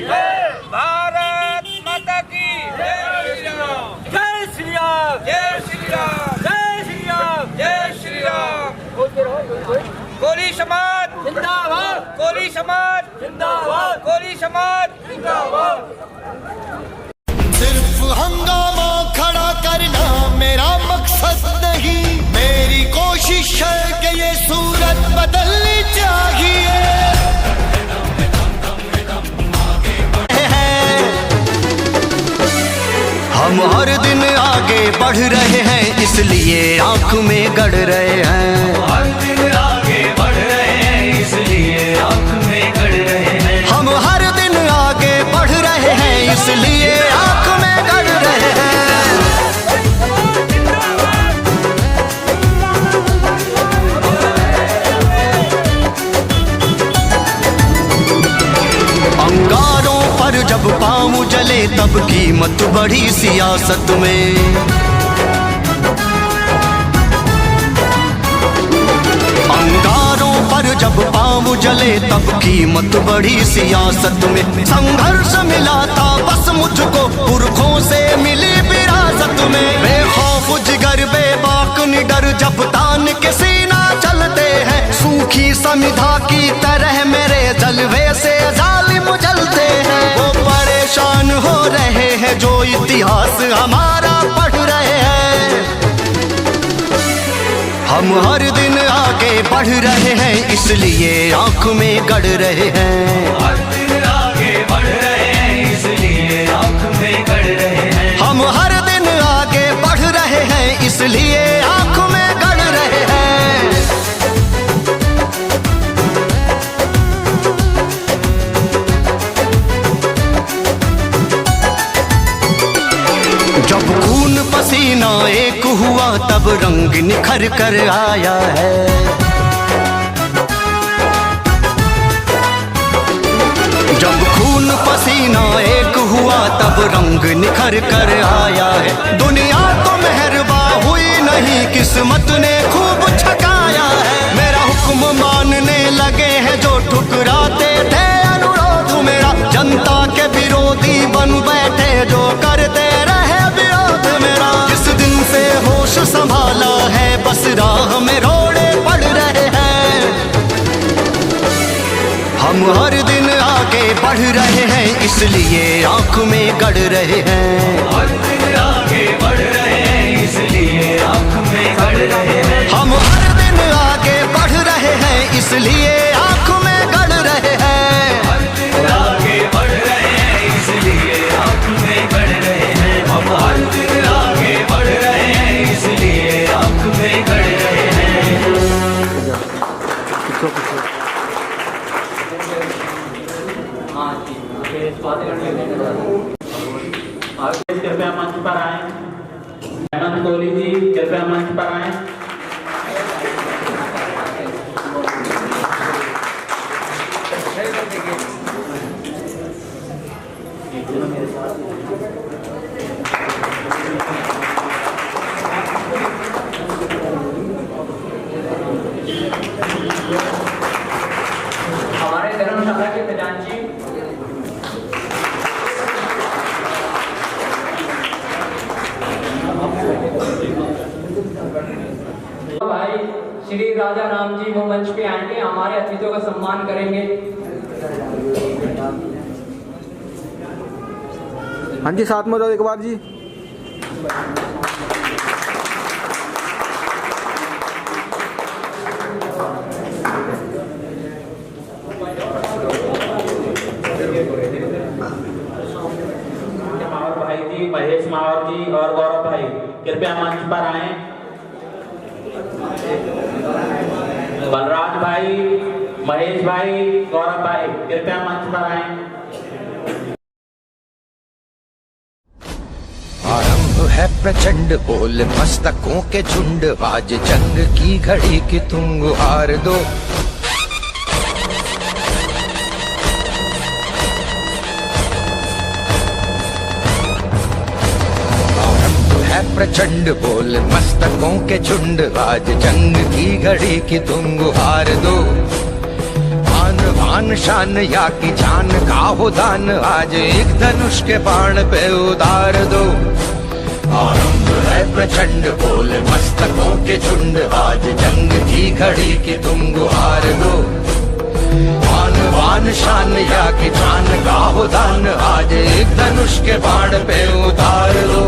भारत माता की जय श्री राम। जय श्री राम। जय श्री राम। जय श्री राम। जय श्री राम। कोली समाज जिंदाबाद। कोली समाज जिंदाबाद। कोली समाज जिंदाबाद। सिर्फ हंगामा खड़ा करना मेरा मकसद नहीं, मेरी कोशिश है कि ये सूरत बदलनी चाहिए। हम हर दिन आगे बढ़ रहे हैं, इसलिए आंख में गड़ रहे हैं। हर दिन आगे बढ़ रहे हैं, इसलिए आंख में गड़ रहे हैं। हम हर दिन आगे बढ़ रहे हैं, इसलिए आंख में गड़ रहे हैं। अंगारों पर जब पाँव जले तब कीमत बढ़ी सियासत में। अंगारों पर जब पाँव जले तब कीमत बढ़ी सियासत में। संघर्ष मिला था बस मुझको, पुरखों से मिली विरासत में। बेखौफ जिगर बेबाक निडर जब तान के सीना चलते हैं, सूखी समिधा की तरह मेरे जलवे से जालिम जलते हैं। वो परेशान हो रहे हैं जो इतिहास हमारा पढ़ रहे हैं। हम हर दिन आगे बढ़ रहे हैं, इसलिए आंख में गड़ रहे हैं। हर दिन आगे बढ़ रहे हैं, इसलिए आंख में गड़ रहे हैं। हम हर दिन आगे बढ़ रहे हैं, इसलिए आंख में गड़ रहे हैं। जब खून पसीना एक हुआ तब रंग निखर कर आया है। जब खून पसीना एक हुआ तब रंग निखर कर आया है। दुनिया तो मेहरबा हुई नहीं, किस्मत ने खूब छकाया है। मेरा हुक्म मानने लगे हैं जो ठुकराते थे अनुरोध मेरा। जनता के विरोधी बन बैठे जो करते रहे विरोध मेरा। जिस दिन से होश संभाला है बस राह में रोड़े पड़ रहे हैं। हम हर दिन आगे बढ़ रहे हैं, इसलिए आंख में गड़ रहे हैं। हर दिन आगे बढ़ रहे हैं, इसलिए आंख में गड़ रहे हैं। हम हर दिन आगे बढ़ रहे हैं, इसलिए आंख में गड़ रहे हैं। हर दिन आगे बढ़ रहे हैं, इसलिए आंख में गड़ रहे हैं। हम हर दिन आगे बढ़ रहे हैं, इसलिए आंख में गड़ रहे हैं। कृपया मंच पर आए। हेमंत कोहली जी कृपया मंच पर आए। हमारे धर्मशाला के खजांची भाई श्री राजा राम जी वो मंच पे आएंगे, हमारे अतिथियों का सम्मान करेंगे। हाँ जी, साथ में जाओ एक बार जी। भाई जी महेश मावर जी और गौरव भाई कृपया मंच पर आए। बलराज भाई, महेश भाई, गौरव भाई कृपया मंच पर आए। आरंभ है प्रचंड बोल मस्तकों के झुंड, आज जंग की घड़ी की तुम गुहार दो। प्रचंड बोल मस्तकों के झुंड, आज जंग की घड़ी की तुम गुहार दो। वान शान या की जान का हो दान, आज एक धनुष के बाण पे उतार दो। आरंभ है प्रचंड बोल मस्तकों के झुंड, आज जंग की घड़ी की तुम गुहार दो। वान वान शान या की जान का हो दान, आज एक धनुष के बाण पे उतार दो।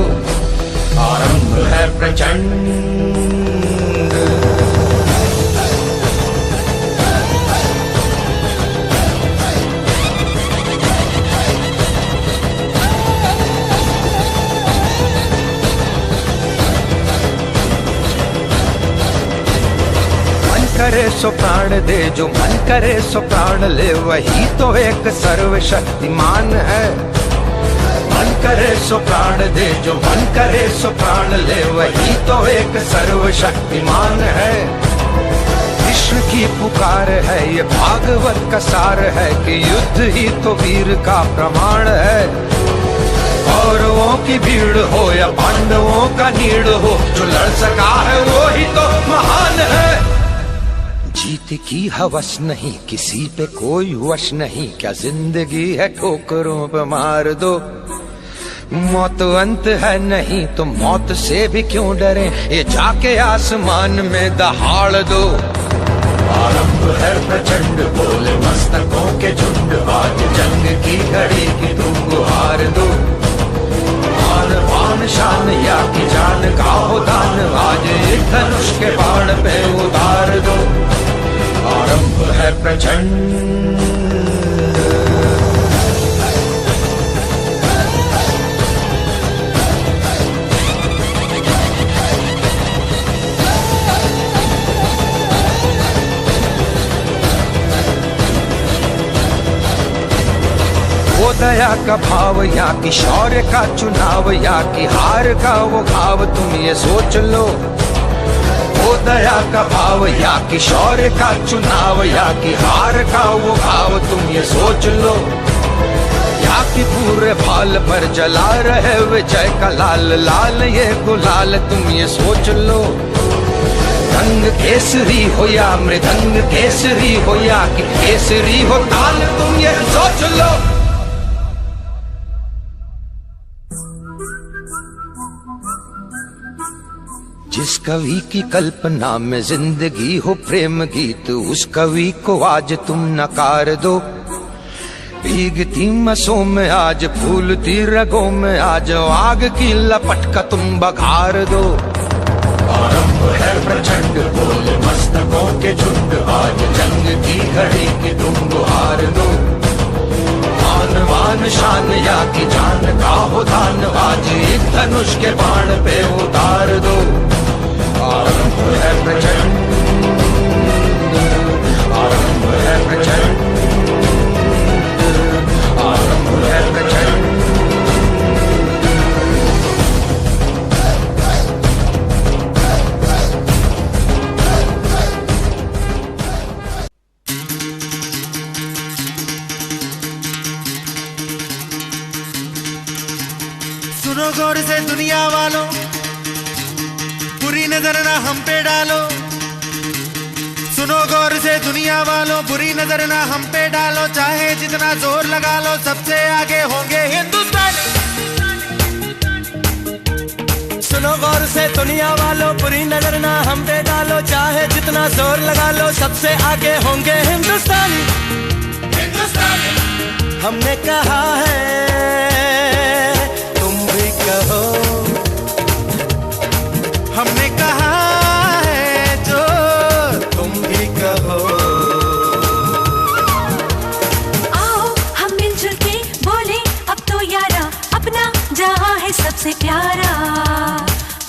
आरंभ है प्रचंड। करे सो प्राण दे, जो मन करे सो प्राण ले, वही तो एक सर्वशक्तिमान है। मन करे सो प्राण दे, जो मन करे सो प्राण ले, वही तो एक सर्वशक्तिमान है। कृष्ण की पुकार है, ये भागवत का सार है कि युद्ध ही तो वीर का प्रमाण है। कौरवों की भीड़ हो या पांडवों का नीड़ हो, जो लड़ सका है वो ही तो महान है। जीत की हवस नहीं, किसी पे कोई वश नहीं, क्या जिंदगी है ठोकरों पे मार दो। मौत अंत है नहीं तो मौत से भी क्यों डरे, ये जाके आसमान में दहाड़ दो। आरंभ है प्रचंड बोले मस्तकों के झुंड, आज जंग की घड़ी की तुम गुहार दो। आन बान शान या की जान का हो दान, आज एक धनुष के बाण पे उतार दो। आरंभ है प्रचंड। वो दया का भाव या कि शौर्य का चुनाव, या कि हार का वो भाव, तुम ये सोच लो। वो दया का भाव या कि शौर्य का चुनाव, या कि हार का वो भाव, तुम ये सोच लो। या कि पूरे भाल पर जला रहे विजय का लाल लाल ये गुलाल, तुम ये सोच लो। रंग केसरी हो या मृदंग केसरी हो, या कि केसरी हो ताल, तुम ये सोच लो। जिस कवि की कल्पना में जिंदगी हो प्रेम गीत, उस कवि को आज तुम नकार दो। भीगती मसों में आज फूलती रगों में आज आग की लपट का तुम बघार दो। आरंभ है प्रचंड बोल मस्तकों के झुंड, आज जंग की घड़ी की तुम गुहार दो। आन वान शान या की जान का हो दान, आज एक धनुष के बाण पे उतार दो। आरंभ है प्रचंड, आरंभ है प्रचंड, आरंभ है प्रचंड। सुनो गौर से दुनिया वालों, बुरी नजर ना हम पे डालो। सुनो गौर से दुनिया वालों, बुरी नजर ना हम पे डालो। चाहे जितना जोर लगा लो, सबसे आगे होंगे हिंदुस्तानी। सुनो गौर से दुनिया वालों, बुरी नजर ना हम पे डालो। चाहे जितना जोर लगा लो, सबसे आगे होंगे हिंदुस्तानी। हमने कहा है तुम भी कहो, हमने कहा है जो तुम भी कहो। आओ हम मिलजुल के बोले अब तो यारा, अपना जहां है सबसे प्यारा।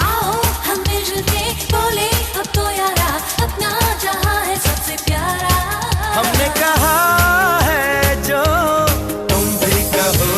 आओ हम मिलजुल के बोले अब तो यारा, अपना जहां है सबसे प्यारा। हमने कहा है जो तुम भी कहो।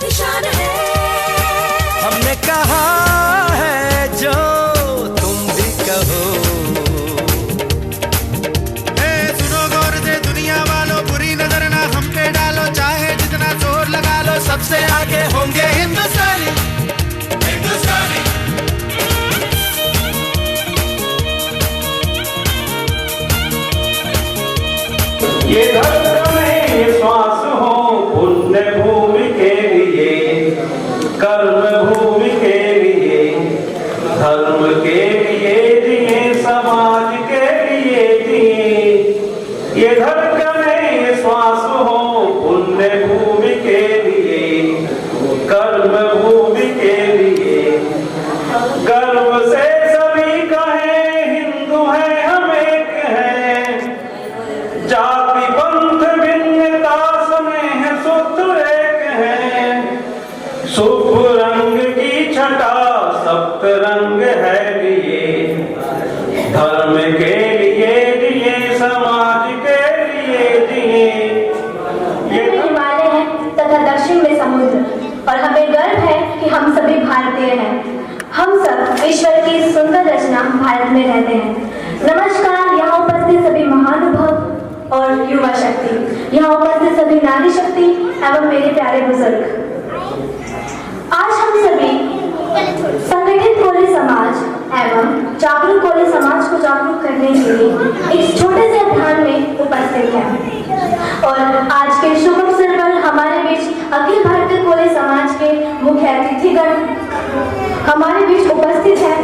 निशान है। हमने कहा है जो तुम भी कहो। सुनो गौर से दुनिया वालों, बुरी नजर ना हम पे डालो, चाहे जितना जोर लगा लो, सबसे आगे होंगे हिंदुस्तानी। ये धड़कन ये श्वास हो पुण्य भूमि के लिए, कर्म भूमि के लिए, धर्म के लिए जिए, समाज के लिए जिए। ये धड़कन ये श्वास हो पुण्य भूमि के लिए, कर्म भूमि के लिए। गर्व से सभी कहें हिंदू है हम एक हैं, जाति पंथ भिन्नता स्नेह सूत्र एक है। शुभ रंग की छटा सप्त रंग है लिए, धर्म के लिए जिए, समाज के लिए जिए। में हिमालय है तथा दक्षिण में समुद्र, और हमें गर्व है कि हम सभी भारतीय हैं। हम सब ईश्वर की सुंदर रचना भारत में रहते हैं। नमस्कार यहाँ उपस्थित सभी महानुभाव और युवा शक्ति, यहाँ उपस्थित सभी नारी शक्ति एवं मेरे प्यारे बुजुर्ग। आज हम सभी संगठित कोली समाज एवं जागरूक कोली समाज को जागरूक करने के लिए एक छोटे से अभियान में उपस्थित हैं। और आज के शुभ अवसर पर हमारे बीच अखिल भारतीय कोली समाज के मुख्य अतिथिगण हमारे बीच उपस्थित हैं।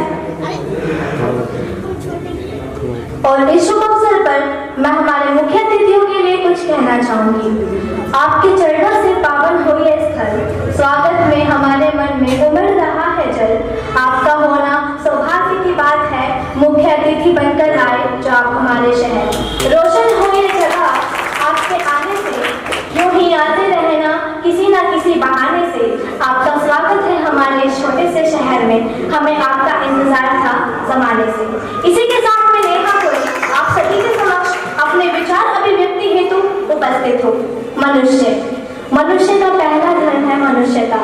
और इस शुभ अवसर पर मैं हमारे मुख्य अतिथियों के लिए कुछ कहना चाहूंगी। आपके चरणों से पावन हो यह स्थल, स्वागत में हमारे मन में उमड़ रहा है जल। आपका होना सौभाग्य की बात है, मुख्य अतिथि बनकर आए जो आप हमारे शहर। रोशन हो यह जगह आपके आने से, यूं ही आते रहना किसी न किसी बहाने से। आपका स्वागत है हमारे छोटे से शहर में, हमें आपका इंतजार था जमाने से। इसी के साथ में नेहा कोई आप सभी के समक्ष अपने विचार अभिव्यक्ति हेतु उपस्थित हो। मनुष्य का पहला धर्म है मनुष्यता।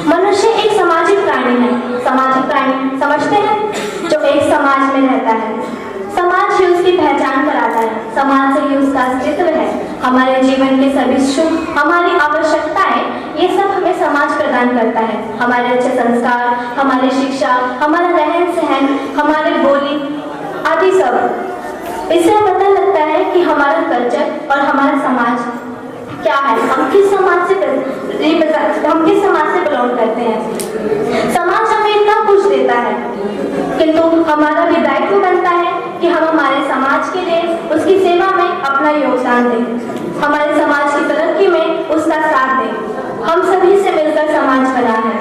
मनुष्य एक सामाजिक प्राणी है। सामाजिक प्राणी समझते हैं जो एक समाज में रहता है। समाज ही उसकी पहचान कराता है, समाज से ही उसका अस्तित्व है। हमारे जीवन के सभी सुख, हमारी आवश्यकताएं, ये सब हमें समाज प्रदान करता है। हमारे अच्छे संस्कार, हमारी शिक्षा, हमारा रहन सहन, हमारी बोली आदि सब, इससे पता लगता है कि हमारा कल्चर और हमारा समाज क्या है, हम किस समाज से बिलोंग करते हैं। समाज हमें इतना कुछ देता है, किंतु हमारा भी दायित्व बनता है कि हम हमारे समाज के लिए उसकी सेवा में अपना योगदान दें, हमारे समाज की तरक्की में उसका साथ दें। हम सभी से मिलकर समाज बना है,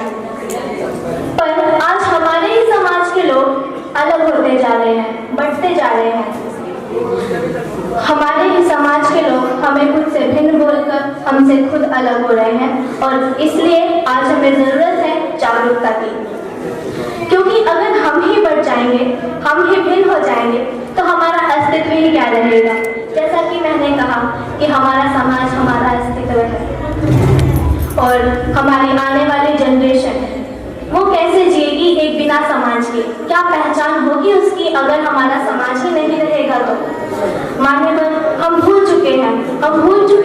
पर आज हमारे ही समाज के लोग अलग होते जा रहे हैं, बढ़ते जा रहे हैं। हमारे ही समाज के लोग हमें खुद से भिन्न बोलकर हमसे खुद अलग हो रहे हैं, और इसलिए आज हमें जरूरत है जागरूकता की। क्योंकि अगर हम ही बढ़ जाएंगे, हम ही भिन्न हो जाएंगे, तो हमारा अस्तित्व ही क्या रहेगा। जैसा कि मैंने कहा कि हमारा समाज हमारा अस्तित्व है, और हमारी आने वाली जनरेशन वो कैसे जिएगी एक बिना समाज के, क्या पहचान होगी उसकी अगर हमारा समाज ही नहीं रहेगा। तो मान्यवर हम भूल चुके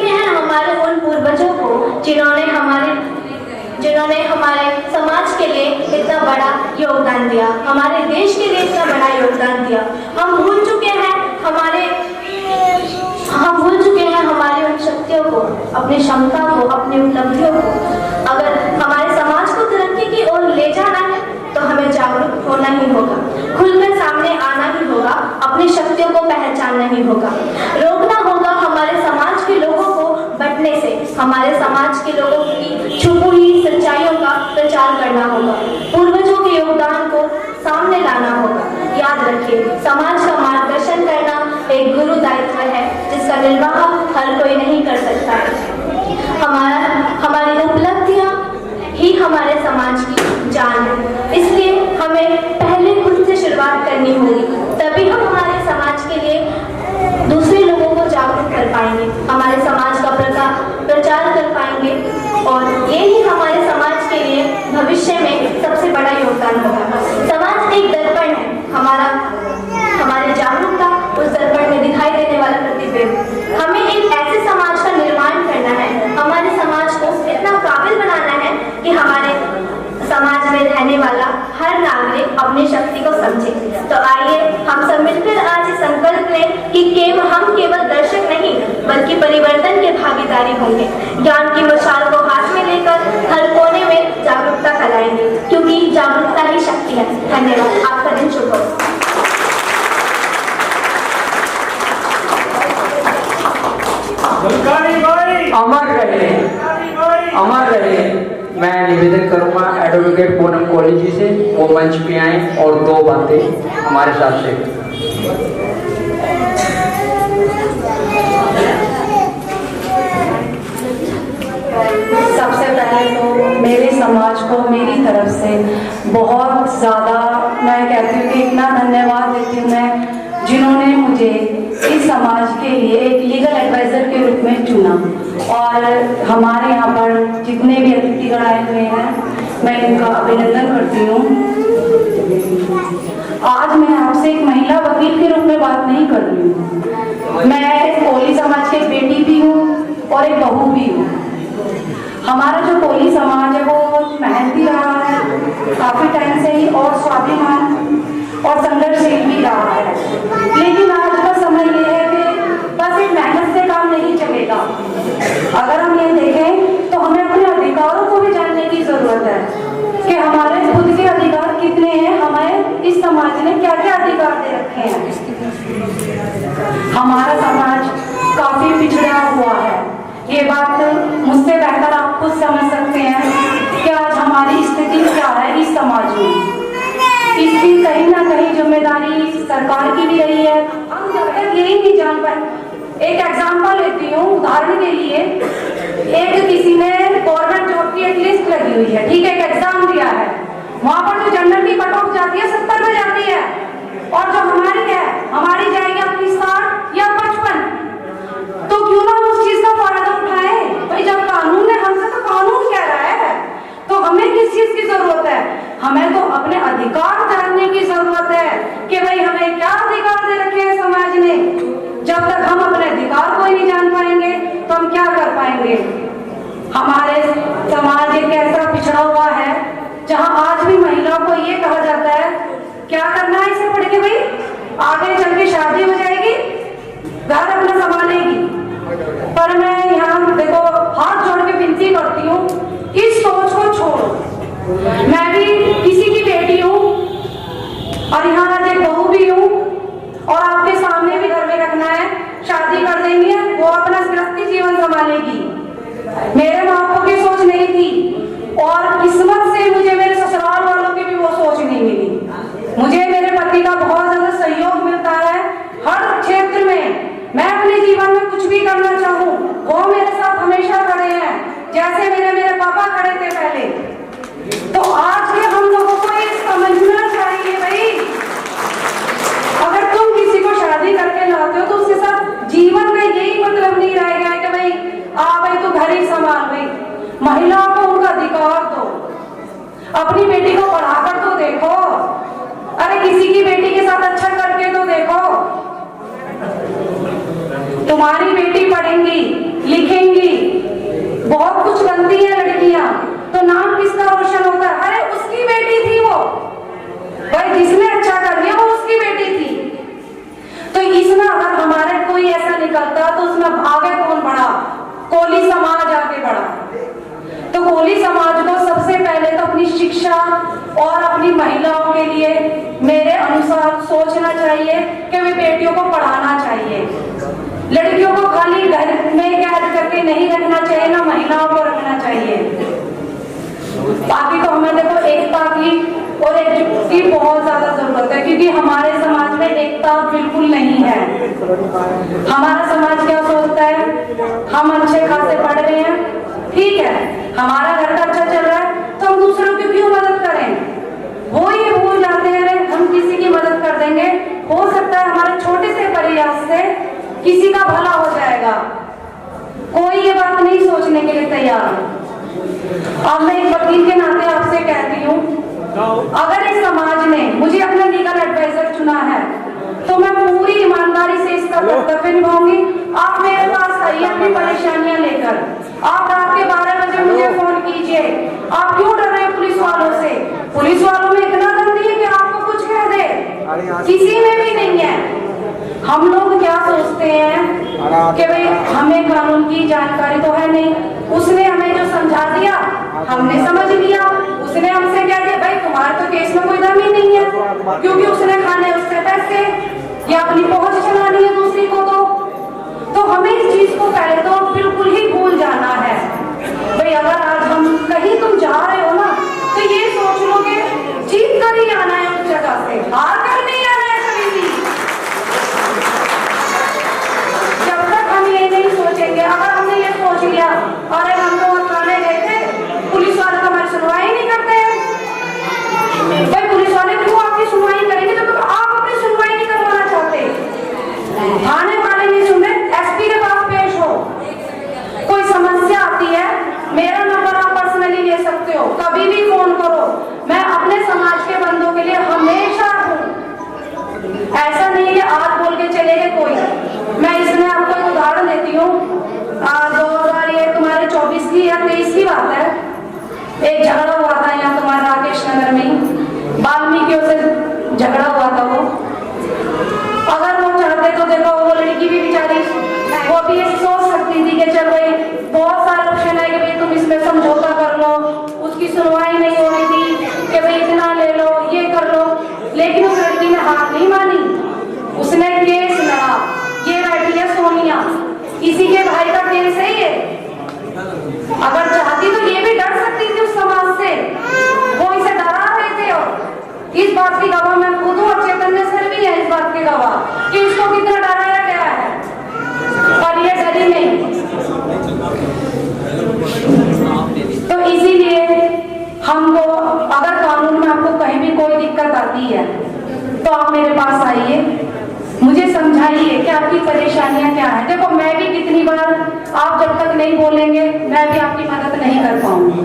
हैं हमारे उन पूर्वजों को जिन्होंने हमारे समाज के लिए इतना बड़ा योगदान दिया, हमारे देश के लिए इतना बड़ा योगदान दिया। हम भूल चुके हैं हमारी उन शक्तियों को, अपनी क्षमता को, अपनी उपलब्धियों को। अगर हमारे समाज को तरक्की की ओर ले जाना है तो हमें जागरूक होना ही होगा, खुलकर सामने आना ही होगा, अपनी शक्तियों को पहचानना ही होगा, रोकना होगा हमारे समाज के लोगों को बंटने से, हमारे समाज के लोगों की छुपी हुई सच्चाइयों का प्रचार करना होगा, पूर्वजों के योगदान को सामने लाना होगा। याद रखिए, समाज का मार्गदर्शन करना एक गुरु दायित्व है जिसका निर्वाह हर कोई नहीं कर सकता है। हमारी उपलब्धियां ही हमारे समाज की जान है, इसलिए हमें पहले खुद से शुरुआत करनी होगी, तभी हम हमारे समाज के लिए दूसरे लोगों को जागरूक कर पाएंगे, हमारे समाज का प्रचार कर पाएंगे और ये ही हमारे समाज के लिए भविष्य में सबसे बड़ा योगदान होगा। समाज एक दर्पण है, हमारी जागरूकता उस दर्पण में दिखाई देने वाला प्रतिबिंब। हमें एक ऐसे समाज का निर्माण करना है, हमारे समाज को इतना काबिल बनाना है कि हमारे समाज में रहने वाला हर नागरिक अपनी शक्ति को समझे। तो आइए हम सब मिलकर आज संकल्प लें कि हम केवल दर्शक नहीं बल्कि परिवर्तन के भागीदारी होंगे। ज्ञान की मशाल को हाथ में लेकर हर कोने में जागरूकता फैलाएंगे, क्योंकि जागरूकता ही शक्ति है। धन्यवाद। आपका दिन शुभ हो। अमर रहे, अमर रहे। मैं निवेदन करूंगा एडवोकेट पूनम कोहली जी से, वो मंच पे आए और 2 बातें हमारे साथ से। सबसे पहले तो मेरे समाज को मेरी तरफ से बहुत ज़्यादा मैं कहती हूँ कि इतना धन्यवाद देती हूँ मैं, जिन्होंने मुझे इस समाज के लिए एक लीगल एडवाइज़र के रूप में चुना। और हमारे यहाँ पर जितने भी अतिथिगण आए हुए हैं, मैं इनका अभिनंदन करती हूँ। आज मैं आपसे एक महिला वकील के रूप में बात नहीं कर रही हूँ, मैं कोली समाज की बेटी भी हूँ और एक बहू भी हूँ। हमारा जो कोली समाज है वो मेहनती रहा है काफ़ी टाइम से ही और स्वाभिमान और संघर्षशील भी रहा है, लेकिन आज का समय ये है कि बस एक मेहनत से काम नहीं चलेगा। अगर हम ये देखें तो हमें अपने अधिकारों को भी जानने की जरूरत है कि हमारे खुद के अधिकार कितने हैं, हमें इस समाज ने क्या क्या अधिकार दे रखे हैं। हमारा समाज काफी पिछड़ा हुआ है, ये बात मुझसे बेहतर आप खुद समझ सकते हैं कि आज हमारी स्थिति क्या है इस समाज में। इसकी कहीं ना कहीं जिम्मेदारी सरकार की भी रही है। हम जब तक यही नहीं जान पाए, एक एग्जाम्पल लेती हूँ उदाहरण के लिए, एक किसी ने गवर्नमेंट जॉब की एक लिस्ट लगी हुई है, ठीक है, एक एग्जाम दिया है, वहां पर जो जनरल की कट ऑफ जाती है 70 पे जाती है, और जो हमारी है हमारी जाएगी अपनी 60 या 55। तो क्यों ना उस चीज का फायदा उठाए भाई, जब कानून ने हमसे, तो कानून कह रहा है, तो हमें किस चीज की जरूरत है? हमें तो अपने अधिकार जानने की जरूरत है कि भाई हमें क्या अधिकार दे रखे हैं समाज ने। जब तक हम अपने अधिकार को ही नहीं जान पाएंगे तो हम क्या कर पाएंगे। हमारे समाज एक ऐसा पिछड़ा हुआ है जहां आज भी महिलाओं को ये कहा जाता है क्या करना है इसे पढ़ के, भाई आगे चल के शादी हो जाएगी, घर अपना संभालेगी। पर मैं यहाँ देखो हाथ जोड़ के विनती करती हूँ, इस सोच को छोड़ो। मैं भी किसी की बेटी हूँ और यहाँ आज एक बहू भी हूँ, और आपके सामने भी घर में रखना है, शादी कर देंगे, वो अपना गृहस्थी जीवन संभालेगी। मेरे माँ बाप की सोच नहीं थी, और किस्मत से मुझे मेरे ससुराल वालों की भी वो सोच नहीं मिली। मुझे मेरे पति का बहुत ज्यादा सहयोग मिलता है हर क्षेत्र में। मैं अपने जीवन में कुछ भी करना चाहूँ वो मेरे साथ हमेशा खड़े हैं, जैसे मेरे पापा खड़े थे पहले। तो आज के हम लोगों को ये समझना चाहिए भाई, अगर तुम किसी को शादी करके लाते हो तो उसके साथ जीवन का यही मतलब नहीं रहेगा कि भाई भाई तू घर ही संभाल। भाई महिलाओं को उनका अधिकार दो, अपनी बेटी को पढ़ाकर तो देखो, अरे किसी की बेटी के साथ अच्छा करके तो देखो। तुम्हारी बेटी पढ़ेंगी लिखेंगी, बहुत कुछ बनती है लड़कियां, तो नाम किसका रोशन होता है? अरे उसकी बेटी थी वो, भाई जिसने अच्छा कर लिया वो उसकी बेटी थी। तो इसमें अगर हमारे कोई ऐसा निकलता तो उसमें आगे कौन बढ़ा? कोली समाज आगे बढ़ा। तो कोली समाज को सबसे पहले तो अपनी शिक्षा और अपनी महिलाओं के लिए मेरे अनुसार सोचना चाहिए कि वे बेटियों को पढ़ाना चाहिए। लड़कियों को खाली घर में कैद करके नहीं रखना चाहिए, ना महिलाओं को रखना चाहिए। बाकी तो हमें देखो एकता की और एकजुट की बहुत ज्यादा जरूरत है, क्योंकि हमारे समाज में एकता बिल्कुल नहीं है। हमारा समाज क्या सोचता है, हम अच्छे खासे पढ़ रहे हैं, ठीक है, हमारा घर का अच्छा चल रहा है, तो हम दूसरों की क्यों मदद करें? वो ये भूल जाते हैं हम किसी की मदद कर देंगे, हो सकता है हमारे छोटे से प्रयास से किसी का भला हो जाएगा। कोई ये बात नहीं सोचने के लिए तैयार। अब मैं एक वकील के नाते आपसे कहती हूँ, अगर इस समाज ने मुझे अपना लीगल एडवाइजर चुना है तो मैं पूरी ईमानदारी से इसका कर्तव्य निभाऊंगी। आप मेरे पास आइए अपनी परेशानियां लेकर, आप रात के 12 बजे मुझे फोन कीजिए। आप क्यों डर रहे हैं पुलिस वालों से? पुलिस वालों में इतना गंदी है कि आपको कुछ कह दे, किसी में भी नहीं है। हम लोग क्या सोचते हैं कि भाई हमें कानून की जानकारी तो है नहीं, उसने हमें जो समझा दिया हमने समझ लिया। उसने हमसे क्या किया, भाई तुम्हारे तो केस में कोई दम ही नहीं है, क्योंकि उसने खाने उससे पैसे या अपनी पहुंच चलानी है दूसरी को। तो हमें इस चीज को पहले तो बिल्कुल ही भूल जाना है। भाई अगर आज हम कहीं तुम जा रहे हो ना तो ये सोच लो कि जीत कर ही आना है उस जगह से, हार कर नहीं आना है कभी भी। जब तक हम ये नहीं सोचेंगे, अगर हमने ये सोच लिया अरे हम तो थाने गए थे, पुलिस वाले तो हमारी सुनवाई नहीं करते हैं, भाई पुलिस वाले क्यों आपकी सुनवाई करेंगे जब तक आप अपनी सुनवाई नहीं करवाना चाहते? थाने वाले नहीं सुन रहे, एसपी के पास पेश हो। कोई समस्या आती है, मेरा नंबर आप पर्सनली ले सकते हो, कभी भी फोन करो। मैं अपने समाज के बंदों के लिए हमेशा हूँ। ऐसा नहीं कि आज बोल के चले गए कोई। मैं इसमें आपको एक उदाहरण देती हूँ। 2024 की या 23 की बात है, एक झगड़ा हुआ था यहाँ तुम्हारे राकेश नगर में, वाल्मीकियों से झगड़ा हुआ था। वो अगर वो चाहते तो देखो वो लड़की भी बेचारी वो भी ये सोच सकती थी कि चल भाई बहुत सारे ऑप्शन है कि भाई तुम इसमें समझौता कर लो, उसकी सुनवाई नहीं हो रही थी कि भाई इतना ले लो ये कर लो, लेकिन उस लड़की ने हार नहीं मानी, उसने केस लड़ा। ये बैठी है सोनिया, इसी के भाई का केस है ये। अगर चाहती तो ये भी डर सकती थी उस समाज से, वो इसे डरा रहे थे। और इस बात की गवाह मैं खुद हूँ और चैतन्य सर भी है इस बात के गवाह कि इसको कितना डराया गया है, पर ये डरी नहीं। तो इसीलिए हमको अगर कानून में आपको कहीं भी कोई दिक्कत आती है तो आप मेरे पास आइए, मुझे समझाइए कि आपकी परेशानियां क्या है। देखो मैं भी कितनी बार, आप जब तक नहीं बोलेंगे मैं भी आपकी मदद नहीं कर पाऊंगी।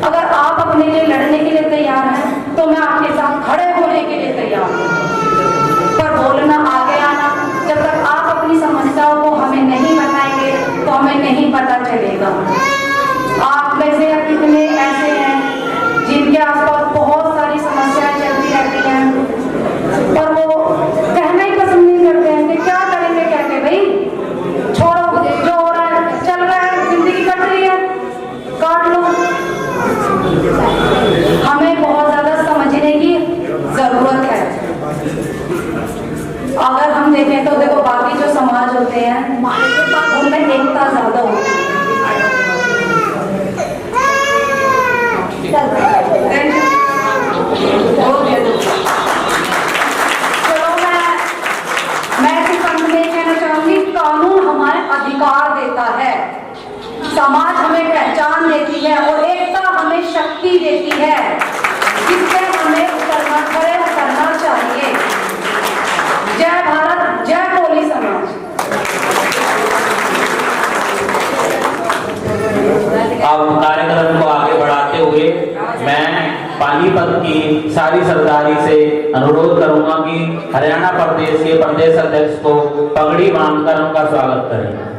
अगर आप अपने लिए लड़ने के लिए तैयार हैं तो मैं आपके साथ खड़े होने के लिए तैयार हूँ, पर बोलना आगे आना, जब तक आप अपनी समस्याओं को हमें नहीं बताएंगे तो हमें नहीं पता चलेगा। आप में से कितने ऐसे हैं जिनके आसपास बहुत सारी समस्याएं चलती रहती हैं, पर वो कहना ही पसंद नहीं करते हैं कि क्या करेंगे, कहते भाई छोड़ो, जो हो रहा है चल रहा है, जिंदगी कट रही है, काट लो। हमें बहुत ज्यादा समझने की जरूरत है। अगर हम देखें तो देखो बाकी जो समाज होते हैं उनमें एकता ज्यादा होती है। चलो मैं सिर्फ अंत में कहना चाहूंगी, कानून हमारे अधिकार देता है, समाज हमें पहचान देती है और एकता हमें शक्ति देती है, जिससे हमें खड़े करना चाहिए। जय भारत, जय कोली समाज। अब कार्यक्रम को आगे बढ़ाते हुए मैं पानीपत की सारी सरदारी से अनुरोध करूंगा कि हरियाणा प्रदेश के प्रदेश अध्यक्ष को पगड़ी बांधकर उनका स्वागत करें।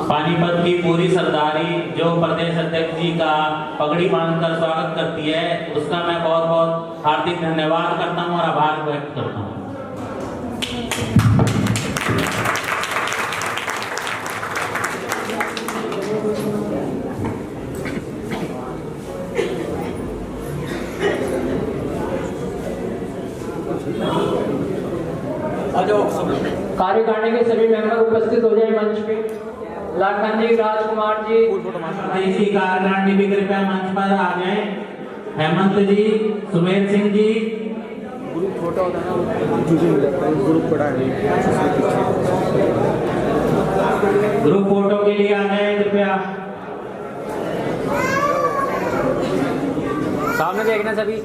पानीपत की पूरी सरदारी जो प्रदेश अध्यक्ष जी का पगड़ी बांधकर स्वागत करती है, उसका मैं बहुत बहुत हार्दिक धन्यवाद करता हूं और आभार व्यक्त करता हूं। कार्यकारिणी के सभी मेंबर उपस्थित हो जाए मंच पे। लाखन जी, राजकुमार जी, देसी कार्यकारिणी भी कृपया मंच पर आ जाए। हेमंत जी, सुमेर सिंह जी, ग्रुप छोटा होता है ना, ग्रुप बड़ा है, ग्रुप फोटो के लिए आ जाए कृपया। सामने देखना सभी।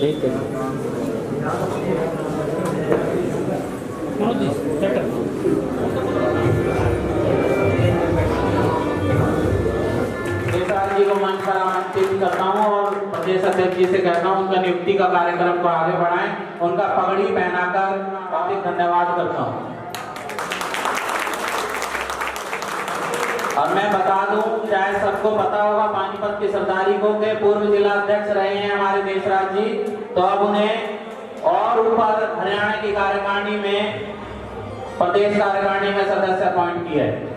ठीक है। जी को मंच पर आमंत्रित करता हूं और प्रदेश अध्यक्ष जी से कहता हूं उनका नियुक्ति का कार्यक्रम को आगे बढ़ाएं, उनका पगड़ी पहनाकर हार्दिक धन्यवाद करता हूं। और मैं बता दूं, शायद सबको पता होगा, पानीपत की सरदारी को के पूर्व जिला अध्यक्ष रहे हैं हमारे देशराज जी, तो अब उन्हें और ऊपर हरियाणा की कार्यकारिणी में, प्रदेश कार्यकारिणी में सदस्य अपॉइंट किया है।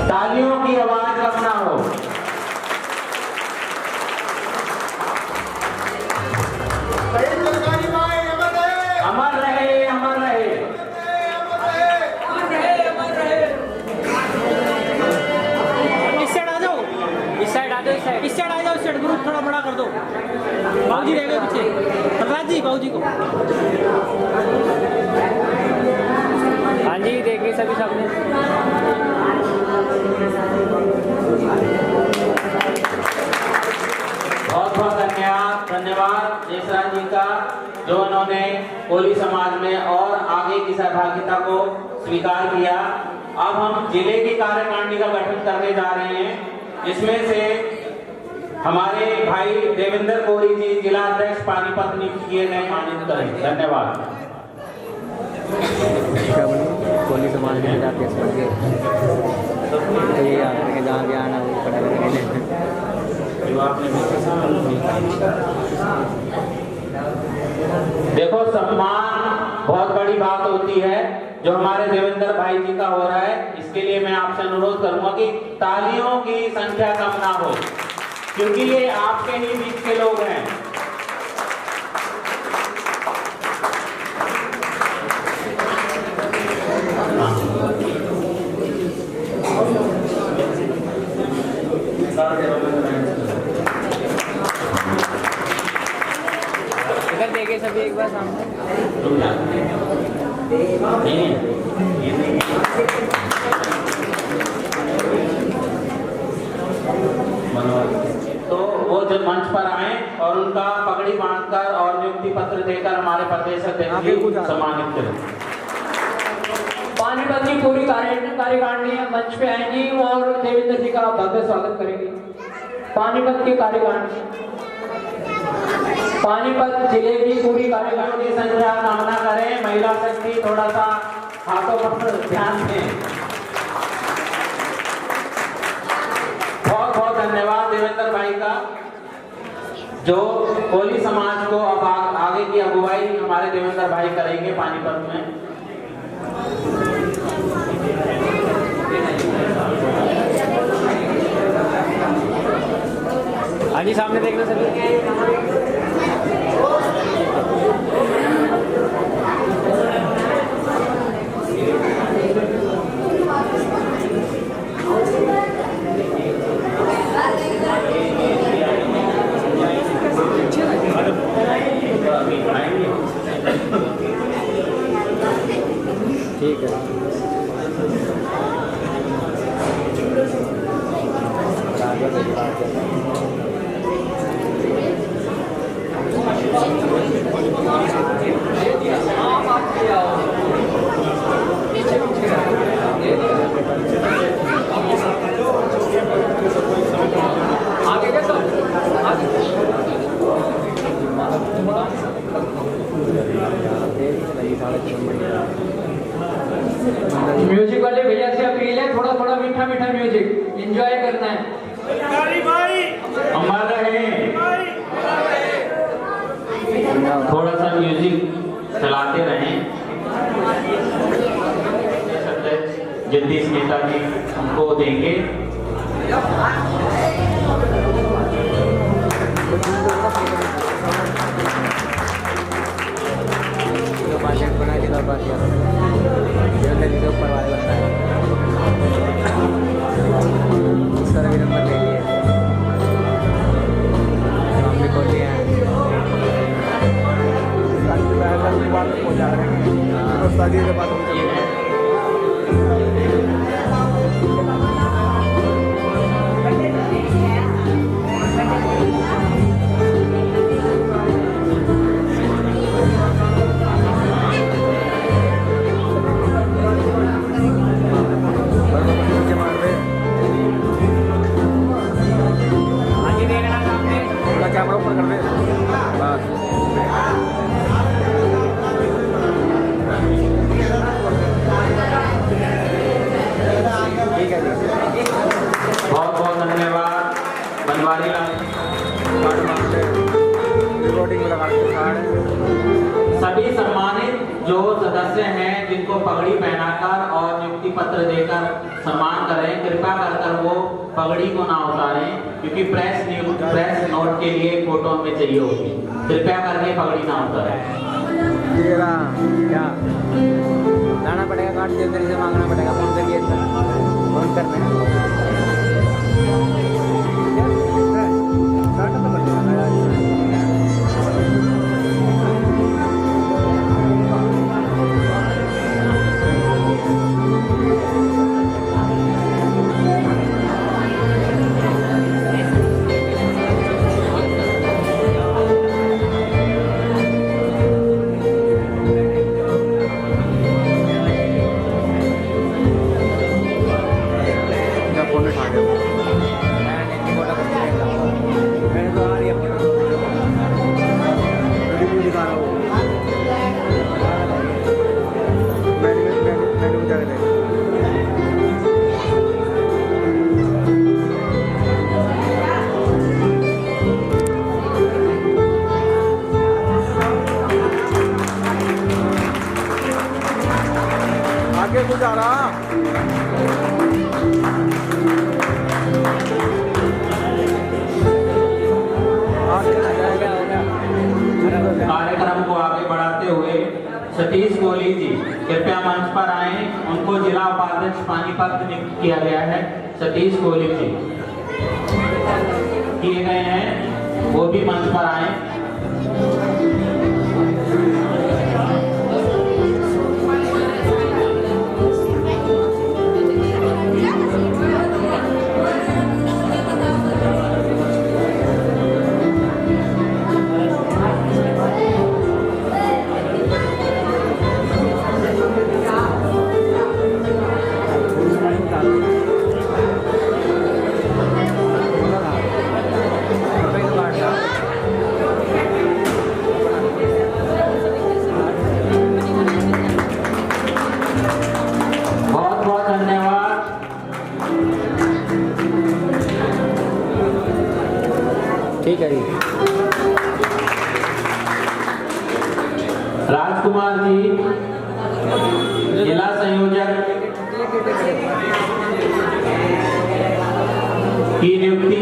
तालियों की आवाज कम ना हो। अमर रहे, अमर रहे। इस साइड आ जाओ, इस साइड आ जाओ, इस साइड आ जाओ, इस साइड ग्रुप थोड़ा बड़ा कर दो। बाबूजी रह गए पीछे, प्रहलाद जी बाबूजी को। हाँ जी, देखिए सभी सामने। बहुत बहुत धन्यवाद देशराज जी का, जो उन्होंने कोली समाज में और आगे की सहभागिता को स्वीकार किया। अब हम जिले की कार्यकारिणी का गठन करने जा रहे हैं, जिसमें से हमारे भाई देवेंद्र कोरी जी जिला अध्यक्ष पानीपत नियुक्त किए गए, आनंद करें। धन्यवाद। कोली समाज में जाके ये आकर के जहाँ भी आना वो पड़ा देखो, सम्मान बहुत बड़ी बात होती है जो हमारे देवेंद्र भाई जी का हो रहा है। इसके लिए मैं आपसे अनुरोध करूंगा कि तालियों की संख्या कम ना हो, क्योंकि ये आपके ही बीच के लोग हैं। इधर देखे सभी एक बार सामने। तो वो जो मंच पर आए और उनका पगड़ी बांधकर और नियुक्ति पत्र देकर हमारे प्रदेश अध्यक्ष जी सम्मानित करें। पानीपत की पूरी कार्यकारिणी मंच पे आएंगी और देवेंद्र जी का भव्य स्वागत करेंगे। पानीपत की कार्यकारिणी, पानीपत जिले की पूरी कार्यकारिणी की संख्या कामना करें। महिला शक्ति थोड़ा सा हाथों पर ध्यान दें। बहुत बहुत धन्यवाद देवेंद्र भाई का, जो कोली समाज को अब आगे की अगुवाई हमारे देवेंद्र भाई करेंगे पानीपत में। हाँ जी, सामने देखना सभी। ठीक है। म्यूजिक वाले भैया से अपील है, थोड़ा थोड़ा मीठा मीठा म्यूजिक एंजॉय करना है। हमारा है, थोड़ा सा म्यूजिक चलाते रहें। जगदीश नेता जी हमको देंगे। बना के बात ऊपर वाले बनता है, उसका भी नंबर ले लिए, हम भी खोल लिए हैं। उस्तादी के बात होती है। कैमरा ऊपर कर दे बस। ठीक है जी, बहुत बहुत धन्यवाद बनवारी लाल। रिकॉर्डिंग में लगा के सभी सम्मानित जो सदस्य हैं जिनको पगड़ी पहनाकर और नियुक्ति पत्र देकर सम्मान करें, कृपया कर वो पगड़ी को ना उतारें, क्योंकि प्रेस नोट के लिए फोटो में चाहिए होगी। कृपया करके पगड़ी ना उतारें। क्या लाना पड़ेगा, कार्ड जल्दी से मांगना पड़ेगा, फोन करके फोन करना है। आगे कुछ आ रहा कार्यक्रम को आगे बढ़ाते हुए सतीश कोहली जी कृपया मंच पर आए। उनको जिला उपाध्यक्ष पानीपत नियुक्त किया गया है। सतीश कोहली जी किए गए हैं, वो भी मंच पर आए। ठीक है जी। राजकुमार जी जिला संयोजक की नियुक्ति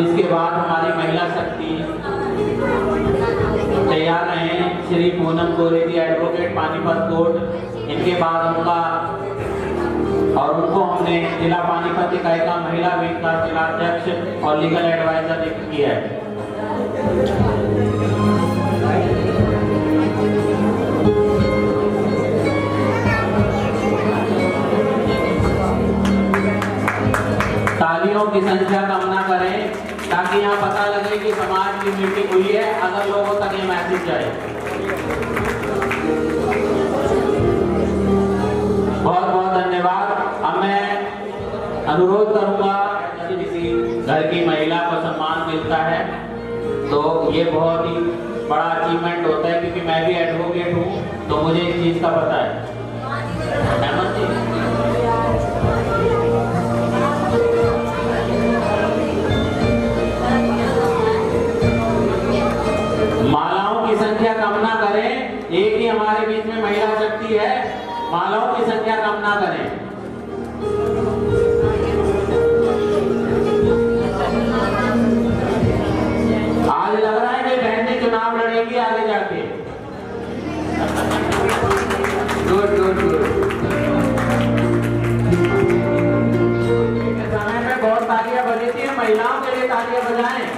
इसके बाद हमारी महिला शक्ति तैयार रहे। श्री पूनम गोरे जी एडवोकेट पानीपत कोर्ट, इनके बाद उनका और उनको हमने जिला पानीपत इकाई का महिला विंग का जिला अध्यक्ष और लीगल एडवाइजर नियुक्त किया है। तालियों की संख्या कम ना करें ताकि यहाँ पता लगे कि समाज की मीटिंग हुई है, अगर लोगों तक ये मैसेज जाए। बहुत बहुत धन्यवाद। अब मैं अनुरोध करूंगा कि किसी घर की महिला को सम्मान मिलता है तो ये बहुत ही बड़ा अचीवमेंट होता है, क्योंकि मैं भी एडवोकेट हूँ तो मुझे इस चीज का पता है। महिलाओं की संख्या कम ना करें। आज लग रहा है कि बहनें चुनाव लड़ेंगी आगे जाके। Good good good. समय में बहुत तालियां बजी थी, महिलाओं के लिए तालियां बजाएं।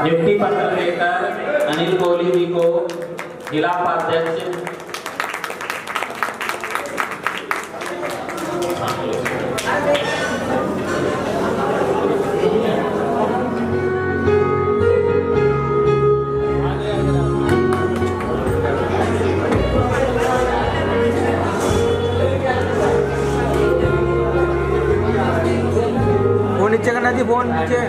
नियुक्ति पत्र लेकर अनिल कोहली जी को जिला उपाध्यक्ष फोन नीचे करना थी, फोन नीचे।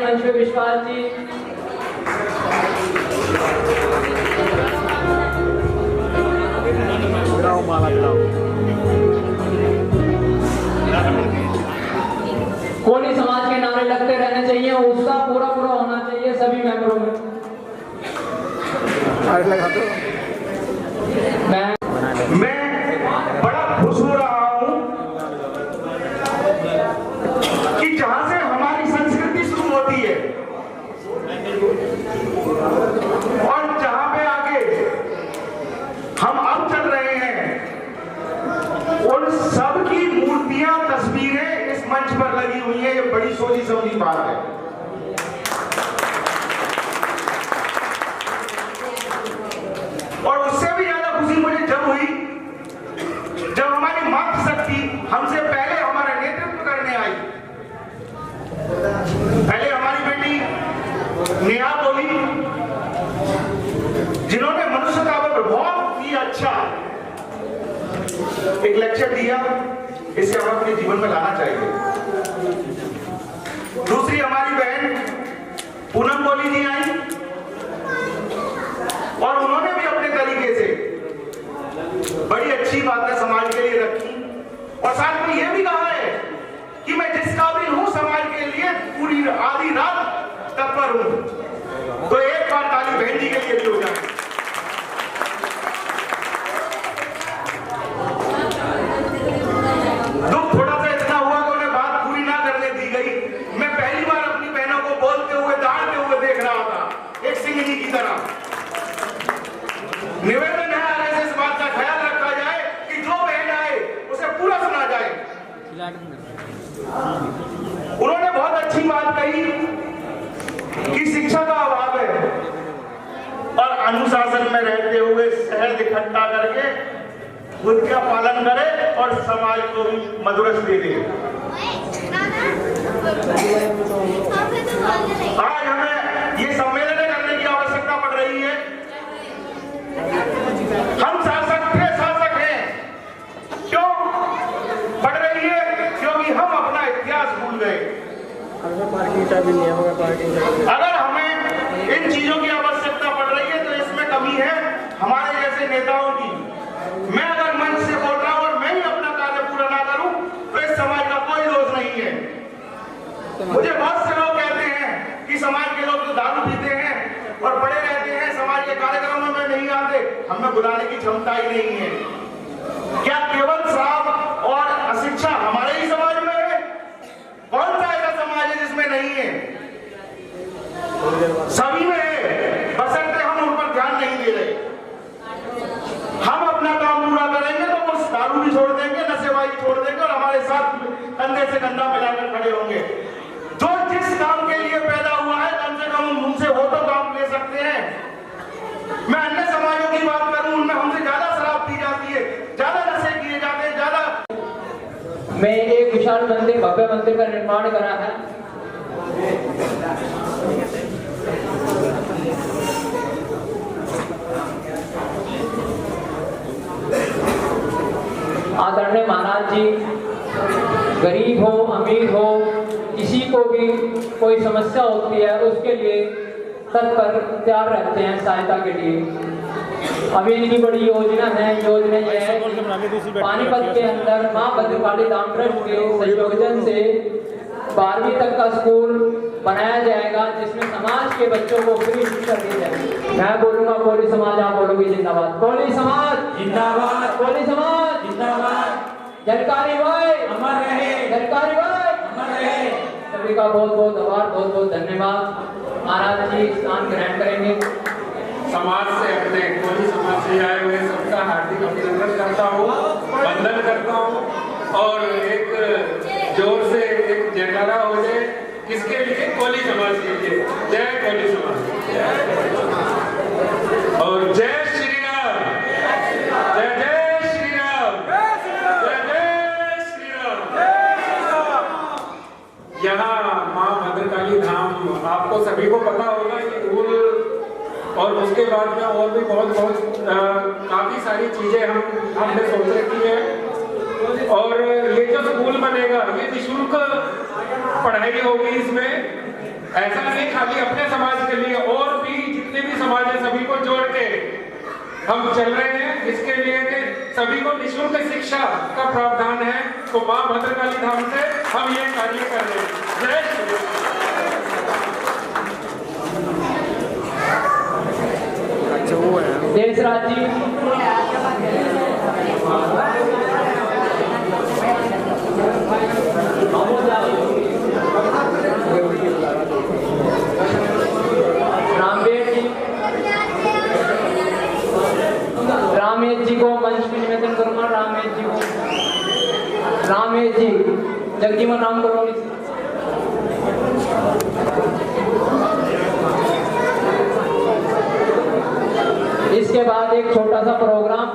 मंच पे विश्वास जी। कोहली समाज के नारे लगते रहने चाहिए, उसका पूरा पूरा होना चाहिए सभी मेंबरों में। मैं बड़ा खुश हो रहा हूं कि जहां से हमारी संस्कृति शुरू होती है और जहां पे आगे हम अब चल रहे हैं, उन सब की मूर्तियां, तस्वीरें इस मंच पर लगी हुई है। ये बड़ी सोची समझी बात है। और उससे भी ज्यादा खुशी मुझे जब हुई जब हमारी मातृशक्ति हमसे पहले हमारा नेतृत्व करने आई। पहले हमारी बेटी नेहा बोली, जिन्होंने मनुष्यता पर बहुत ही अच्छा एक लेक्चर दिया, इसे हम अपने जीवन में लाना चाहिए। दूसरी हमारी बहन पूनम कोहली जी आई और उन्होंने भी अपने तरीके से बड़ी अच्छी बातें समाज के लिए रखी और साथ में यह भी कहा है कि मैं जिस काबिल हूं समाज के लिए पूरी आधी रात तत्पर हूं। तो एक बार ताली बहन जी के लिए भी हो जाए। दुख थोड़ा सा इतना हुआ कि उन्हें बात पूरी ना करने दी गई। मैं पहली बार अपनी बहनों को बोलते हुए, दहाड़ते हुए देख रहा था, एक सिंहनी की तरह। निवेदन है आगे से इस बात का ख्याल रखा जाए कि जो बहन आए उसे पूरा सुना जाए। उन्होंने बहुत अच्छी बात कही कि शिक्षा का अभाव है और अनुशासन में रहते हुए शहर इकट्ठा करके खुद का पालन करे और समाज को भी मधुरस दे दे। आज हमें ये सम्मेलन करने की आवश्यकता पड़ रही है। हम शासक हैं। क्यों पड़ रही है? क्योंकि हम अपना इतिहास भूल गए। अगर हमें इन चीजों की आवश्यकता पड़ रही है तो इसमें कमी है हमारे जैसे नेताओं की। मैं अगर मंच से बोल रहा हूं और मैं ही अपना कार्य पूरा ना करूं तो इस समाज का कोई दोष नहीं है। मुझे बहुत से लोग कहते हैं कि समाज के लोग तो दारू पीते हैं और पड़े रहते हैं, समाज के कार्यक्रमों में नहीं आते, हमें बुलाने की क्षमता ही नहीं है। क्या केवल श्राप और अशिक्षा हमारे ही समाज में है? कौन सा ऐसा समाज है जिसमें नहीं है, सभी में है, बशर्ते हम उन पर ध्यान नहीं दे रहे। हम अपना काम पूरा करेंगे तो वो दारू भी छोड़ देंगे, नशेबाजी छोड़ देंगे और हमारे साथ कंधे से कंधा मिलाकर खड़े होंगे। जो जिस काम के लिए पैदा हुआ है कम से कम हम उनसे वो तो काम ले सकते हैं। मैं अन्य समाजों की बात करूं, उनमें हमसे ज्यादा शराब पी जाती है, ज्यादा नशे किए जाते हैं, ज्यादा। मैं एक विशाल मंदिर, भव्य मंदिर का निर्माण करा है। आदरणीय महाराज जी, गरीब हो अमीर हो, किसी को भी कोई समस्या होती है उसके लिए तत्पर तैयार रहते हैं सहायता के लिए। अभी इनकी बड़ी योजना है। योजना ये है कि पानीपत के अंदर मां भद्रकाली धाम ट्रस्ट के संयोजन से 12वीं तक का स्कूल बनाया जाएगा, जिसमें समाज के बच्चों को फ्री शिक्षा दी जाएगी। मैं बोलूंगा कोली समाज, आप बोलोगे जिंदाबाद। कोली समाज जिंदाबाद, कोली समाज जिंदाबाद, जलकारी भाई अमर रहे, जलकारी भाई अमर रहे। सभी का बहुत बहुत आभार, बहुत बहुत धन्यवाद। महाराज जी स्नान ग्रहण करेंगे। समाज से, अपने कोली समाज से आए हुए सबका हार्दिक अभिनंदन करता हूँ, वंदन करता हूँ और एक जोर से एक जयकारा हो जाए। किसके लिए? कोली समाज के लिए। जय कोली समाज और जय श्री राम, जय जय श्री राम, जय जय श्री राम। यहाँ माँ भद्रकाली धाम आपको सभी को पता होगा कि और उसके बाद में और भी बहुत काफी सारी चीजें हमने सोच रखी है। और ये जो स्कूल बनेगा ये निःशुल्क पढ़ाई होगी इसमें। ऐसा नहीं खाली अपने समाज के लिए, और भी जितने भी समाज है सभी को जोड़ के हम चल रहे हैं, इसके लिए कि सभी को निःशुल्क शिक्षा का प्रावधान है। तो माँ भद्रकाली धाम से हम ये कार्य कर रहे हैं। जय श्री राम। देशराज जी, रामेश जी को मंच में निवेदन करूंगा। रामेश जी को, रामेश जी जगजीवन राम करोगे। इसके बाद एक छोटा सा प्रोग्राम,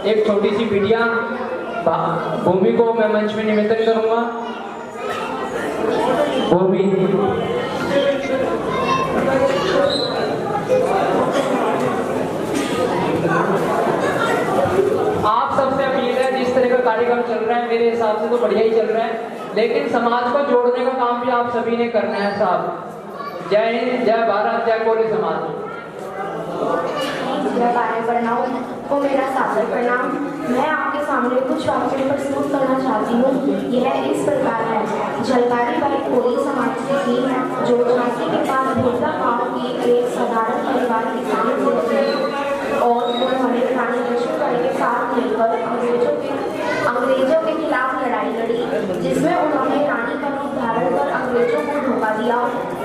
एक छोटी सी वीडियो भूमि को मैं मंच में निवेदन करूंगा। भूमि आप सबसे अपील है, जिस तरह का कार्यक्रम चल रहा है मेरे हिसाब से तो बढ़िया ही चल रहा है, लेकिन समाज को जोड़ने का काम भी आप सभी ने करना है साहब। जय हिंद, जय भारत, जय कोली समाज। प्रणाम को मेरा सादर प्रणाम। मैं आपके सामने कुछ वाक्यों पर प्रस्तुत करना चाहती हूँ। यह इस प्रकार है। जलकारी बाई कोली समाज से थी, जो झांसी के पास भोसला गांव की एक साधारण परिवार की शान थे और उन्होंने रानी लक्ष्मीबाई के साथ मिलकर अंग्रेजों के खिलाफ लड़ाई लड़ी, जिसमें उन्होंने रानी का रूप धारण कर अंग्रेजों को धोखा दिया,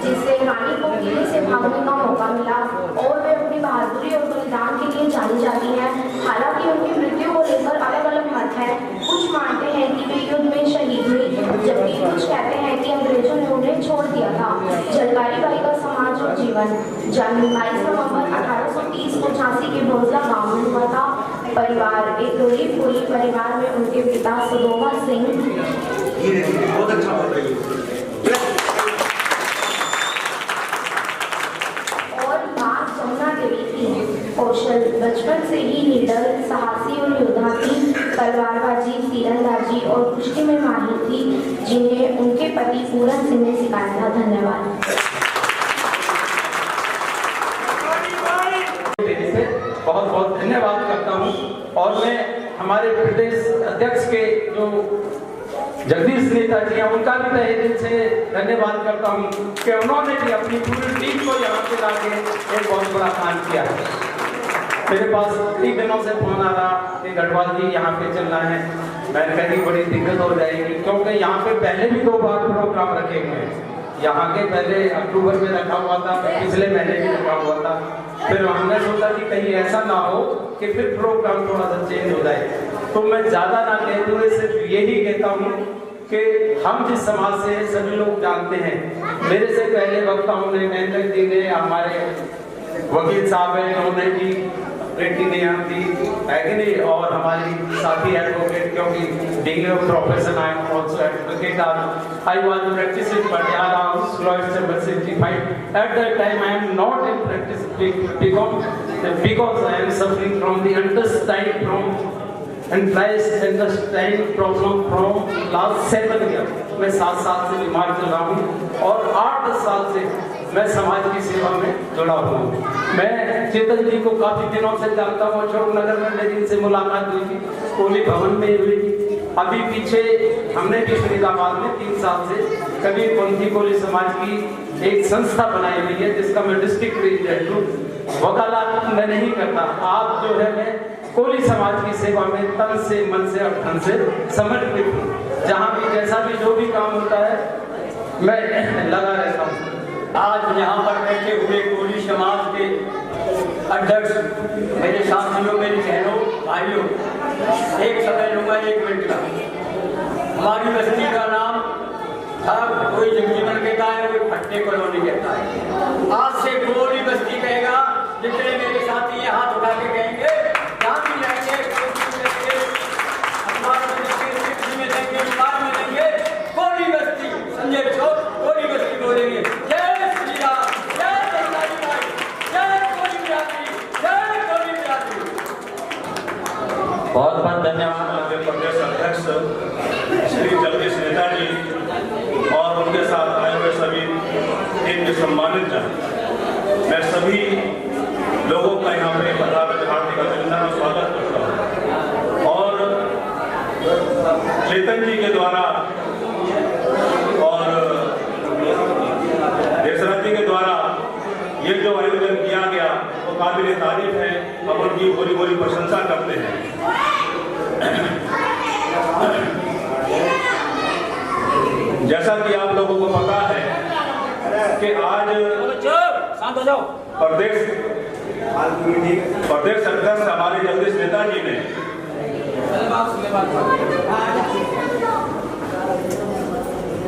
जिससे रानी को किले से भागने का मौका मिला और वे अपनी बहादुरी और बलिदान के लिए जानी जाती हैं। हालांकि उनकी मृत्यु को लेकर अलग अलग मत हैं। कुछ मानते हैं कि वे युद्ध में शहीद हुई, जबकि कुछ कहते हैं कि अंग्रेजों ने उन्हें छोड़ दिया था। जलकारी बाई का समाज और जीवन। जन्म 22 नवंबर 1830 को झांसी के भोसला गांव में हुआ था। परिवार एक गरीब कोली परिवार में उनके पिता सदोवा सिंह बहुत अच्छा और मां जमुना देवी थी। कौशल बचपन से ही लीडर, साहसी और योद्धा थी। तलवारबाजी, तीरंदाजी और कुश्ती में माहिर थी, जिन्हें उनके पति पूरन सिंह ने सिखाया था। धन्यवाद। बहुत बहुत धन्यवाद करता हूँ और मैं हमारे प्रदेश अध्यक्ष के जो जगदीश नेता जी हैं उनका भी तहे दिल से धन्यवाद करता हूँ कि उन्होंने भी अपनी पूरी टीम को यहाँ पे लाके एक बहुत बड़ा काम किया है। मेरे पास कई दिनों से फोन आ रहा कि गढ़वाल जी यहाँ पे चलना है मैं कहीं बड़ी दिक्कत हो जाएगी, क्योंकि यहाँ पे पहले भी 2 बार प्रोग्राम रखे हुए हैं। यहाँ के पहले अक्टूबर में रखा हुआ था, पिछले महीने भी रखा हुआ था। फिर हमने सोचा कि कहीं ऐसा ना हो कि फिर प्रोग्राम थोड़ा सा चेंज हो जाए। तो मैं ज़्यादा ना कहते हुए सिर्फ यही कहता हूँ कि हम जिस समाज से सभी लोग जानते हैं, मेरे से पहले वक्ताओं ने, मेहनत जी ने, हमारे वकील साहब हैं, उन्होंने भी बेटी ने यहाँ दी है कि नहीं, और हमारी साथी एडवोकेट, क्योंकि being a profession I am also advocate. I was practicing Patiala House, Lloyd's Chamber 65. At that time I am not in practice because I am suffering from the intestine problem from last 7 years. मैं 7 साल से बीमार चल रहा हूँ और 8-10 साल से मैं समाज की सेवा में जुड़ा हुआ हूँ। मैं चेतन जी को काफी दिनों से जानता हूँ। अशोक नगर में मेरी इनसे मुलाकात हुई थी, कोली भवन में हुई थी। अभी पीछे हमने भी फरीदाबाद में 3 साल से कबीर पंथी कोली समाज की एक संस्था बनाई हुई है, जिसका मैं डिस्ट्रिक्ट प्रेसिडेंट हूँ। वकालत मैं नहीं करता, आप जो है मैं कोली समाज की सेवा में तन से, मन से और धन से समर्पित हूँ। जहाँ भी जैसा भी जो भी काम होता है मैं लगा रहता हूँ। आज यहाँ पर बैठे हुए कोली समाज के अध्यक्ष, मेरे साथियों, मेरी बहनों, भाइयों, एक समय लूंगा 1 मिनट का। हमारी बस्ती का नाम था, कोई जगजीवन कहता है, कोई भट्टे कॉलोनी कहता है। आज से कोली बस्ती कहेगा। जितने मेरे साथी ये हाथ उठा के कहेंगे, जहाँ भी जाएंगे, अखबार में देंगे, चिट्ठी में देंगे, दुकान में देंगे, कोली बस्ती, संजय चौक कोली बस्ती बोलेंगे। जय श्री राम, जय दंडारी भाई, जय कोली बिरादरी, जय कोली बिरादरी। बहुत बहुत धन्यवाद प्रदेश अध्यक्ष श्री जगदीश नेता जी और उनके साथ आए हुए सभी इनके सम्मानित जन। मैं सभी लोगों का यहाँ पे हार्दिक अभिनंदन और स्वागत करता हूँ। और चेतन जी के द्वारा और देशरथ जी के द्वारा ये जो आयोजन किया गया वो काबिल तारीफ है। हम उनकी पूरी पूरी प्रशंसा करते हैं। जैसा कि आप लोगों को पता है कि आज प्रदेश अध्यक्ष हमारे जगदीश नेता जी ने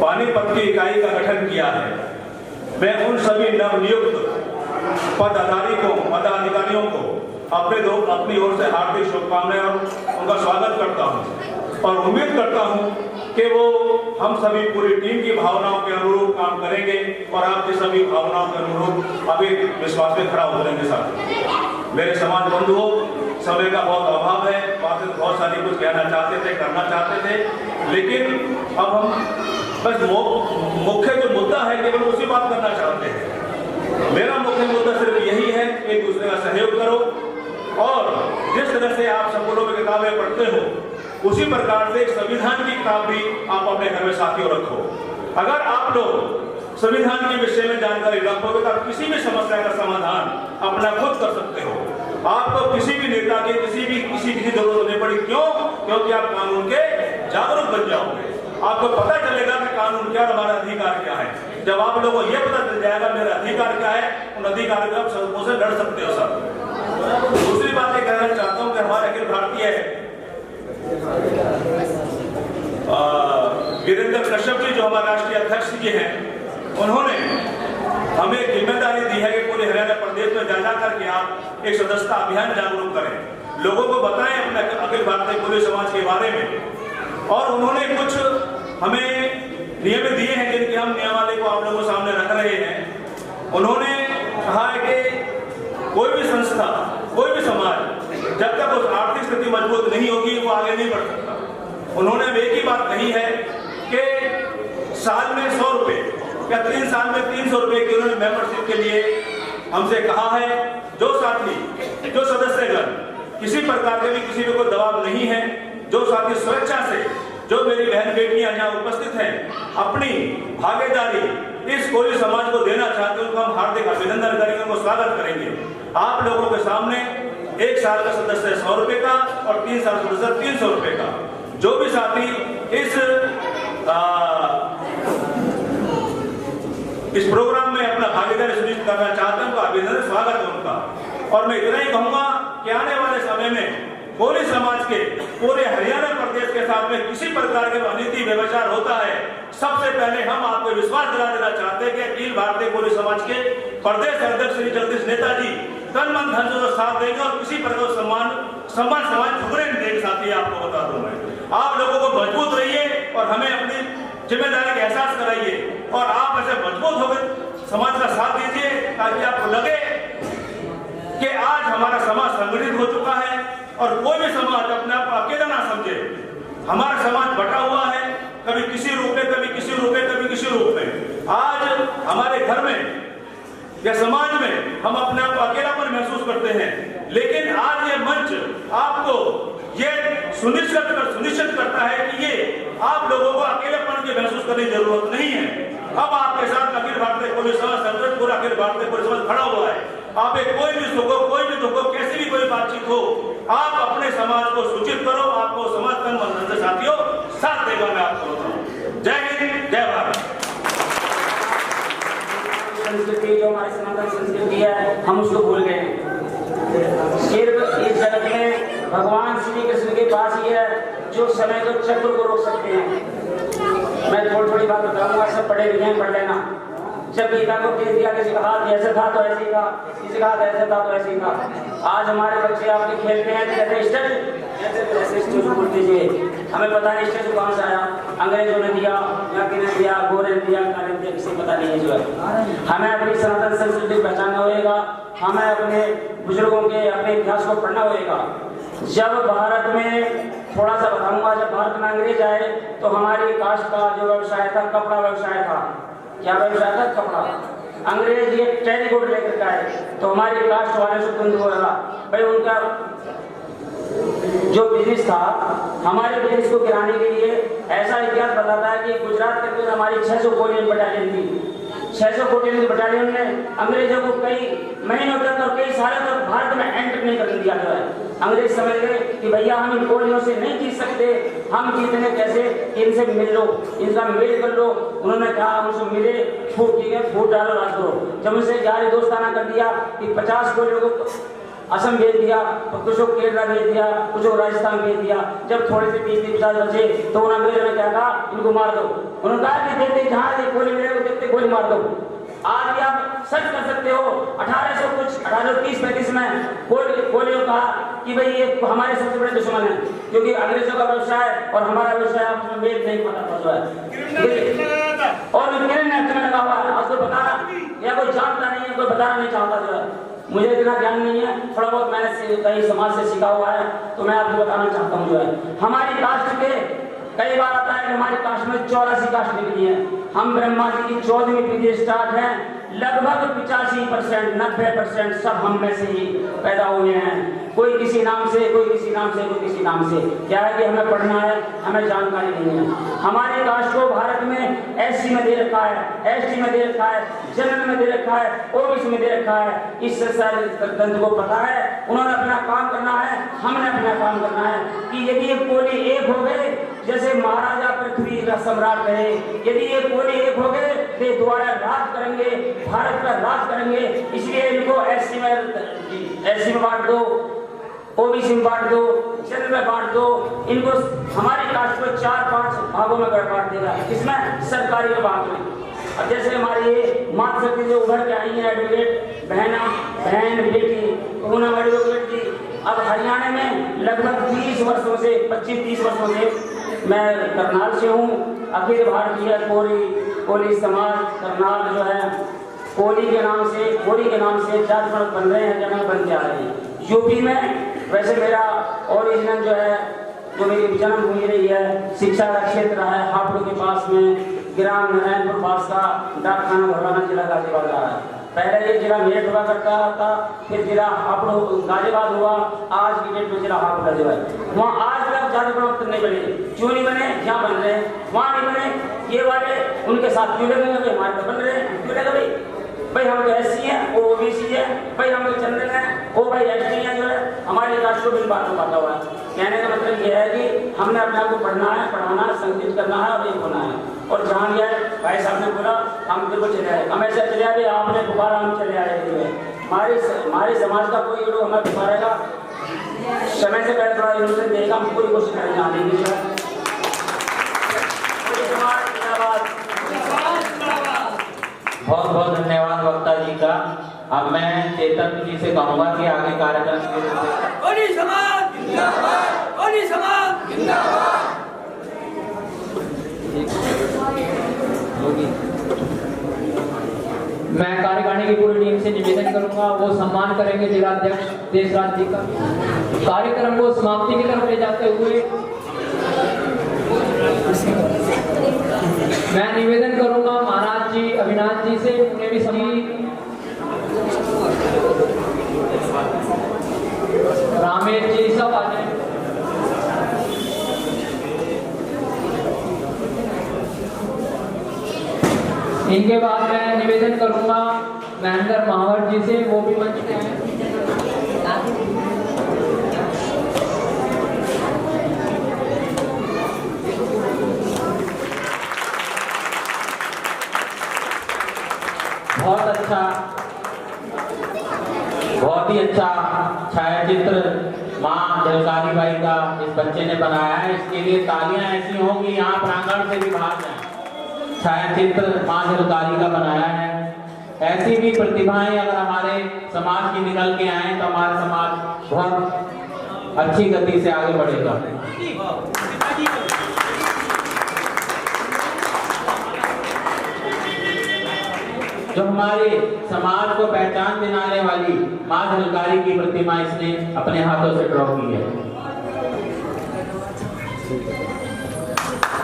पानीपत की इकाई का गठन किया है। मैं उन सभी नवनियुक्त पदाधिकारियों को अपनी ओर से हार्दिक शुभकामनाएं और उनका स्वागत करता हूं और उम्मीद करता हूं कि वो हम सभी पूरी टीम की भावनाओं के अनुरूप काम करेंगे और आपकी सभी भावनाओं के अनुरूप अभी विश्वास में खड़ा उतरेंगे। साथ मेरे समाज बंधुओं, समय का बहुत अभाव है, बहुत सारी कुछ कहना चाहते थे, करना चाहते थे, लेकिन अब हम बस मुख्य जो मुद्दा है केवल उसी बात करना चाहते हैं। मेरा मुख्य मुद्दा सिर्फ यही है कि एक दूसरे का सहयोग करो और जिस तरह से आप स्कूलों में किताबें पढ़ते हो उसी प्रकार से एक संविधान की किताब भी आप अपने घर में साथियों रखो। अगर आप लोग संविधान के विषय में जानकारी रखोगे तो आप किसी भी समस्या का समाधान अपना खुद कर सकते हो। आपको किसी भी नेता की किसी की जरूरत नहीं पड़ी। क्यों? क्योंकि आप कानून के जागरूक बन जाओगे। आपको पता चलेगा कि कानून क्या और हमारा अधिकार क्या है। जब आप लोगों को यह पता चल जाएगा मेरा अधिकार क्या है, उन अधिकार को आप सबको से लड़ सकते हो। सब दूसरी बात ये कहना चाहता हूँ कि हमारे अखिल भारतीय वीरेंद्र कश्यप जी जो हमारे राष्ट्रीय अध्यक्ष जी हैं, उन्होंने हमें जिम्मेदारी दी है कि पूरे हरियाणा प्रदेश में जा करके आप एक सदस्यता अभियान जागरूक करें, लोगों को बताएं अपने अखिल भारतीय कोली समाज के बारे में। और उन्होंने कुछ हमें नियम दिए हैं जिनके हम नियमावली को आप लोगों के सामने रख रहे हैं। उन्होंने कहा है कि कोई भी संस्था, कोई भी समाज जब तक उस आर्थिक स्थिति मजबूत नहीं होगी वो आगे नहीं बढ़ सकता। उन्होंने एक ही बात कही है कि साल में 100 रुपए या 3 साल में 300 रुपए की उन्होंने मेंबरशिप के लिए हमसे कहा है। जो साथी, जो सदस्यगण किसी प्रकार के भी किसी में कोई दबाव नहीं है, जो साथी स्वेच्छा से, जो मेरी बहन बेटियां यहाँ उपस्थित हैं, अपनी भागीदारी इस कोली समाज को देना चाहते हैं, उनको हम हार्दिक अभिनंदन करेंगे, उनको स्वागत करेंगे। आप लोगों के सामने 1 साल का सदस्य 100 रुपए का और 3 साल का सदस्य 300 रुपए का। जो भी साथी इस प्रोग्राम में अपना भागीदारी सुनिश्चित करना चाहते हैं तो अभिनंदन स्वागत है उनका। और मैं इतना ही कहूंगा कि आने वाले समय में कोली समाज के पूरे हरियाणा प्रदेश के साथ में किसी प्रकार के अनिति व्यवचार होता है, सबसे पहले हम आपको विश्वास दिला देना चाहते हैं कि अखिल भारतीय कोली समाज के प्रदेश अध्यक्ष श्री जगदीश नेता जी तन मन धन से साथ देंगे और किसी प्रकार सम्मान समाज झुकने नहीं देंगे। साथी आपको बता दूं मैं, आप लोगों को मजबूत रहिए और हमें अपनी जिम्मेदारी का एहसास कराइए और आप ऐसे मजबूत होकर समाज का साथ दीजिए ताकि आपको लगे कि आज हमारा समाज संगठित हो चुका है और कोई भी समाज अपने आप अकेला ना समझे। हमारा समाज बटा हुआ है, कभी किसी रूप में, कभी किसी रूप में, कभी किसी रूप में। आज हमारे घर में या समाज में हम अपने आप अकेलापन महसूस करते हैं, लेकिन आज ये मंच आपको ये सुनिश्चित करता है कि ये आप लोगों को अकेलेपन की महसूस करने की जरूरत नहीं है। अब आपके साथ अखिल भारतीय कोली समाज संगठन पूरा अखिल भारतीय कोली समाज खड़ा हुआ है। आप कोई भी सुख हो, कोई भी दुख हो, कैसी भी कोई बातचीत हो, आप अपने समाज को सूचित करो, आपको समाज तन मन धन से साथियों साथ देगा। मैं आपको बताऊं। जय हिंद, जय भारत। संस्कृति जो हमारी सनातन संस्कृति है, हम उसको भूल गए। सिर्फ इस जगत में भगवान श्री कृष्ण के पास ही है जो समय को चक्र को रोक सकते हैं। मैं थोड़ी बात बताऊंगा, सब पढ़े लिखे हैं, पढ़ लेना। जब गीता को भेज दिया, किसी का हाथ ऐसे था तो ऐसे ही था, किसी का हाथ ऐसे था तो ऐसे ही था। आज हमारे बच्चे आपके खेलते हैं तो कहते हैं स्टेज बोल दीजिए। हमें पता नहीं स्टेज कौन सा आया, अंग्रेजों ने दिया या किसने दिया, गोरे ने दिया, काले ने दिया, किसी पता नहीं है। जो है हमें अपनी सनातन संस्कृति को पहचानना होगा, हमें अपने बुजुर्गों के अपने इतिहास को पढ़ना होगा। जब भारत में थोड़ा सा बताऊंगा, जब भारत में अंग्रेज आए तो हमारी कास्ट का जो व्यवसाय था कपड़ा व्यवसाय था। क्या व्यवसाय था? कपड़ा। अंग्रेज ये टेलीकोट लेकर के आए तो हमारी कास्ट वाले से बंद हो रहा भाई। उनका जो बिजनेस था, हमारे बिजनेस को गिराने के लिए ऐसा इतिहास बताता है कि गुजरात के अंदर हमारी 600 कोलियन बटालियन थी। 600 कोलियन बटालियन ने अंग्रेजों को कई महीनों तक और कई सालों तक भारत में एंटर नहीं करने दिया। जो है अंग्रेज समझ गए कि भैया हम इन कोलियों से नहीं जीत सकते, हम जीतने कैसे, इनसे मिल लो, इनका मेल कर लो। उन्होंने कहा उनसे मिले, फूट ठीक है, फूट डालो, राज करो। जब उनसे जारी दोस्ताना कर दिया कि 50 कोलियों को असम भेज दिया, तो कुछ को केरला भेज दिया, कुछ को राजस्थान भेज दिया। जब थोड़े से 30-50 बचे तो उन अंग्रेजों ने क्या कहा, इनको मार दो। उन्होंने कहा कि देखते जहां गोली मिले देखते गोली मार दो। आज भी आप सच कर सकते हो, 1830-35 में कोलियों कहा कि भाई ये हमारे सबसे बड़े दुश्मन है, क्योंकि अंग्रेजों का व्यवसाय और हमारा व्यवसाय आपस में मेल नहीं पता था। जो है और किरण एक्ट में लगा हुआ है, आपको बताना या कोई जानता नहीं है, कोई बताना नहीं चाहता। जो है मुझे इतना ज्ञान नहीं है, थोड़ा बहुत मैंने कहीं समाज से सीखा हुआ है, तो मैं आपको बताना चाहता हूँ। जो है हमारी कास्ट के कई बार आता है कि हमारी कास्ट में 84 कास्ट निकली है। हम ब्रह्मा जी की 14वीं पीढ़ी स्टार्ट है, लगभग 85%, 90% सब हम में से ही पैदा हुए हैं। कोई किसी नाम से, कोई किसी नाम से, कोई किसी नाम से। क्या है कि हमें पढ़ना है, हमें जानकारी नहीं है। हमारे कास्ट को भारत में एससी में दे रखा है, एसटी में दे रखा है, जनरल में दे रखा है, ओबीसी में दे रखा है। इस तंत्र को पता है, उन्होंने अपना काम करना है, हमने अपना काम करना है कि यदि ये कोली एक हो गए, जैसे महाराजा पृथ्वी का सम्राट रहे, यदि ये कोली एक हो गए तो दोबारा राज करेंगे, भारत पर राज करेंगे। इसलिए इनको एससी में बांट दो, ओबीसी में बांट दो, जनरल में बांट दो। इनको हमारी कास्ट को 4-5 भागों में बांट देगा, इसमें सरकारी विभाग में। अब जैसे हमारी मातृ शक्ति जो उभर के आई है, एडवोकेट बहन बेटी, उन्होंने एडवोकेट की। अब हरियाणा में लगभग 30 वर्षों से, 25-30 वर्षों से मैं करनाल से हूँ। अखिल भारतीय कोली समाज करनाल जो है कोली के नाम से जात पात बन रहे हैं, जगह बन के आ रहे हैं। यूपी में वैसे मेरा ओरिजिनल जो है, जो मेरी जन्मभूमि रही है, शिक्षा का क्षेत्र रहा है हापुड़ के पास में, ग्राम नारायणपुर पास का डाकखाना भरवाना, जिला गाजियाबाद रहा है। पहले ये जिला मेरठ हुआ करता था, फिर जिला हापुड़ गाजियाबाद हुआ, आज की डेट में जिला हापुड़ जो है। वहाँ आज तक ज्यादा प्रवक्ता नहीं बने, क्यों नहीं बने? यहाँ बन रहे हैं, वहाँ नहीं बने। ये वाले उनके साथ क्यों लगे, हमारे तो बन रहे हैं, क्यों लगे भाई? भाई हम तो एससी हैं, वो ओबीसी है, भाई हम तो जनरल हैं, वो भाई एसटी हैं, जो है हमारे कास्ट को भी बात में बांटा हुआ है। कहने का मतलब यह है कि हमने अपने आप को पढ़ना है, पढ़ाना है, संगठित करना है और एक होना है। और जहाँ गया भाई साहब ने बोला हम बिल्कुल चले आए, हम ऐसा चले आए, आपने दोबारा हम चले आए। हमारे समाज का कोई लोग हमें बुखारेगा, समय से पहले थोड़ा इन्होंने देगा, हम पूरी कोशिश करेंगे आने की। बहुत बहुत धन्यवाद वक्ता जी का। अब मैं चेतन जी से कहूँगा कि आगे कार्यक्रम कोली समाज जिंदाबाद, कोली समाज जिंदाबाद। मैं कार्यकारिणी की पूरी टीम से निवेदन करूंगा, वो सम्मान करेंगे जिलाध्यक्ष देशराज जी का। कार्यक्रम को समाप्ति की तरफ ले जाते हुए मैं निवेदन करूंगा महाराज जी, अविनाश जी से, उन्हें भी सभी रामेश जी सब आ जाए। इनके बाद मैं निवेदन करूंगा महेंद्र महावर जी से, वो भी मंच पे हैं। बहुत ही अच्छा छायाचित्र माँ झलकारी बाई का इस बच्चे ने बनाया है। इसके लिए तालियां ऐसी हों कि यहाँ प्रांगण से भी बाहर जाए। छायाचित्र माँ झलकारी का बनाया है। ऐसी भी प्रतिभाएं अगर हमारे समाज की निकल के आए तो हमारा समाज बहुत अच्छी गति से आगे बढ़ेगा। जो हमारे समाज को पहचान दिलाने वाली माँ झलकारी की प्रतिमा इसने अपने हाथों से ड्रॉ की है।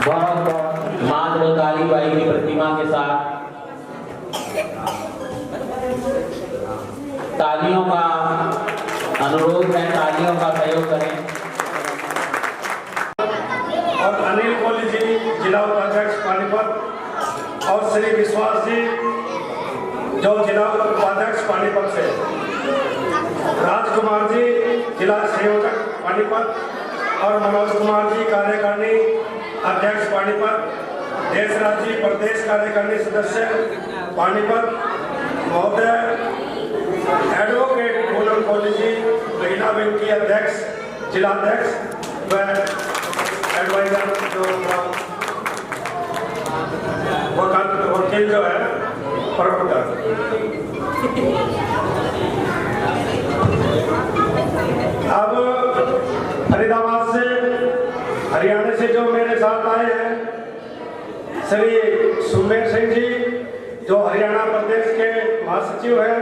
बहुत बहुत माँ झलकारी बाई की प्रतिमा के साथ तालियों का अनुरोध है, तालियों का सहयोग करें। और अनिल कोहली जी जिला उपाध्यक्ष पानीपत, और श्री विश्वास जी जो जिला उपाध्यक्ष पानीपत से, राजकुमार जी जिला संयोजक पानीपत, और मनोज कुमार जी कार्यकारिणी अध्यक्ष पानीपत, देशराज जी प्रदेश कार्यकारिणी सदस्य पानीपत महोदय, एडवोकेट पूनम कोहली जी महिला विंग की अध्यक्ष जिलाध्यक्ष व एडवाइजर जो वकील जो है प्रवक्ता। अब फरीदाबाद से हरियाणा से जो मेरे साथ आए हैं श्री सुमेर सिंह जी जो हरियाणा प्रदेश के महासचिव हैं,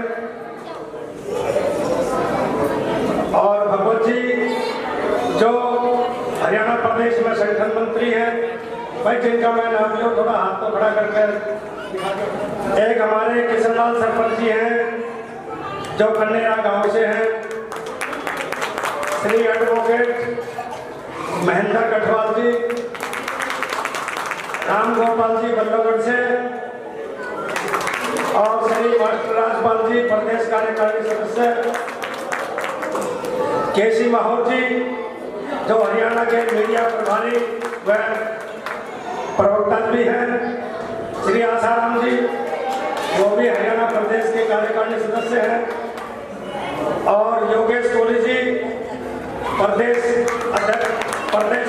और भगवत जी जो हरियाणा प्रदेश में संगठन मंत्री हैं। भाई जिनका मैं नाम लो थोड़ा हाथ तो खड़ा करके। एक हमारे किशनलाल सरपंच जी हैं जो कन्नेरा गांव से हैं, श्री एडवोकेट महेंद्र कठवाल जी, राम गोपाल जी बल्लभगढ़ से, और श्री मास्टर राजपाल जी प्रदेश कार्यकारिणी सदस्य, केसी माहौर जी जो हरियाणा के मीडिया प्रभारी व प्रवक्ता भी हैं, श्री आसाराम जी वो भी हरियाणा प्रदेश के कार्यकारिणी सदस्य हैं, और योगेश कोहली जी प्रदेश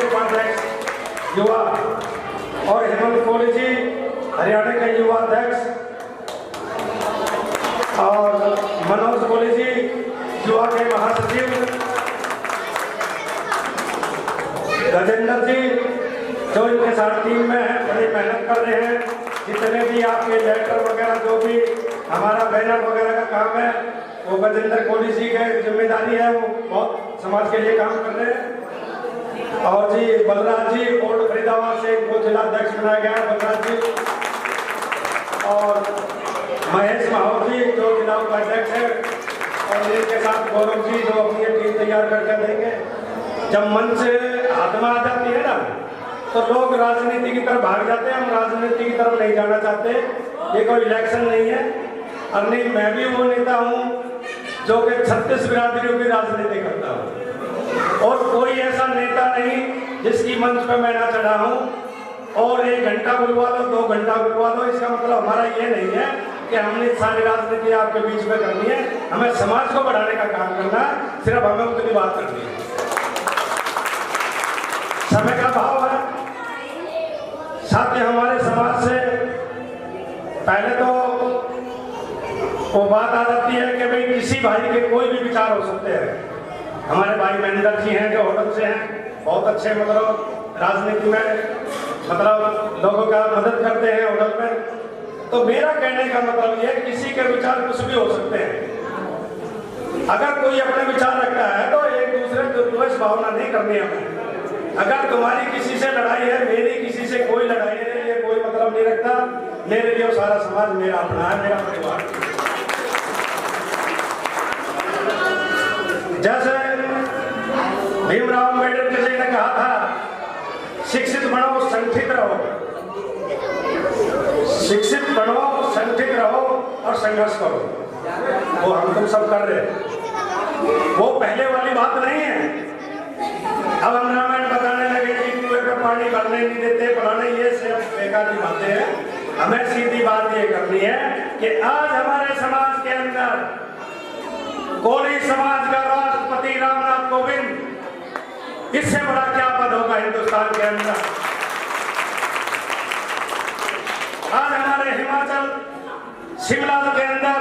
उपाध्यक्ष युवा, और हेमंत कोहली जी हरियाणा के युवा अध्यक्ष, और मनोज कोहली जी युवा के महासचिव, गजेंद्र जी जो इनके साथ टीम में है, बड़ी मेहनत कर रहे हैं। जितने भी आपके लेटर वगैरह जो भी हमारा बैनर वगैरह का काम है वो गजेंद्र कोहली जी की जिम्मेदारी है, वो बहुत समाज के लिए काम कर रहे हैं। और जी बलराज जी कोर्ट फरीदाबाद से इनको जिलाध्यक्ष बनाया गया है, बलराज जी, और महेश माहौर जी जो जिला उपाध्यक्ष है, और इनके साथ गौरव जी जो अपनी टीम तैयार करके देंगे। जब मंच हाथ में आ जाती है ना तो लोग राजनीति की तरफ भाग जाते हैं। हम राजनीति की तरफ नहीं जाना चाहते, ये कोई इलेक्शन नहीं है, और नहीं, मैं भी वो नेता हूँ जो कि 36 बिरादरियों की राजनीति करता हूँ, और कोई ऐसा नेता नहीं जिसकी मंच पे मैं ना चढ़ा हूँ। और 1 घंटा बुलवा लो, 2 घंटा बुलवा लो, इसका मतलब हमारा ये नहीं है कि हमने सारी राजनीति आपके बीच में करनी है। हमें समाज को बढ़ाने का काम करना है, सिर्फ हमें उतनी बात करनी है। समय का भाव है। साथ ही हमारे समाज से पहले तो वो बात आ जाती है कि भाई किसी भाई के कोई भी विचार हो सकते हैं। हमारे भाई महेंद्र जी हैं जो होटल से हैं, बहुत अच्छे मतलब राजनीति में मतलब लोगों का मदद करते हैं होटल में। तो मेरा कहने का मतलब ये है, किसी के विचार कुछ भी हो सकते हैं। अगर कोई अपने विचार रखता है तो एक दूसरे को द्वेष भावना नहीं करनी हमें। अगर तुम्हारी किसी से लड़ाई है, मेरी किसी से कोई लड़ाई है, ये कोई मतलब नहीं रखता। मेरे लिए सारा समाज मेरा अपना है, मेरा परिवार। जैसे भीमराव अम्बेडकर जी ने कहा था, शिक्षित बनो संगठित रहो, शिक्षित बनो संगठित रहो और संघर्ष करो। वो हम तुम सब कर रहे हैं, वो पहले वाली बात नहीं है। अब हम रामायण बताने लगे कि कुएं पे पानी भरने नहीं देते, फलाने, ये सब बेकार की बातें हैं। हमें सीधी बात ये करनी है कि आज हमारे समाज के अंदर कोली समाज का राष्ट्रपति रामनाथ कोविंद, इससे बड़ा क्या पद होगा हिंदुस्तान के अंदर। आज हमारे हिमाचल शिमला के अंदर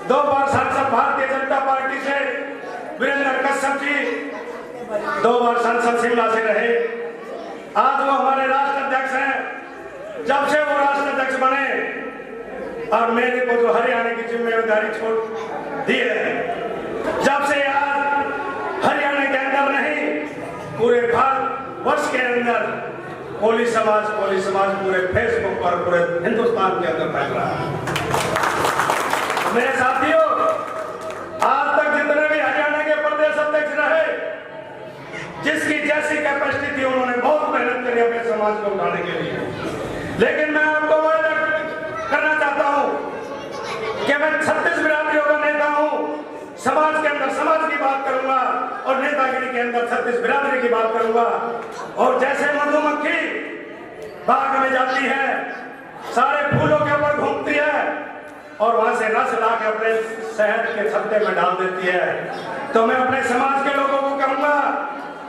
2 बार सांसद भारतीय जनता पार्टी से वीरेंद्र कश्यप जी 2 बार सांसद शिमला से रहे। आज वो हमारे राष्ट्राध्यक्ष हैं। जब से वो राष्ट्राध्यक्ष बने और मेरे को जो हरियाणा की जिम्मेदारी छोड़ दी है, जब से आज हरियाणा के अंदर नहीं, पूरे भारत वर्ष के अंदर कोली समाज पूरे फेसबुक पर पूरे हिंदुस्तान के अंदर फैल रहा है। मेरे साथियों, आज तक जितने भी हरियाणा के प्रदेश अध्यक्ष रहे, जिसकी जैसी कैपेसिटी थी, उन्होंने बहुत मेहनत करी अपने समाज को उठाने के लिए। लेकिन मैं आपको वादा करना चाहता हूं कि मैं 36 बिरादरियों का नेता हूं। समाज के अंदर समाज की बात करूंगा और नेतागिरी के अंदर 36 बिरादरी की बात करूंगा। और जैसे मधुमक्खी बाग में जाती है, सारे फूलों के ऊपर घूमती है और वहां से रस ला के अपने शहद के छत्ते में डाल देती है, तो मैं अपने समाज के लोगों को कहूंगा,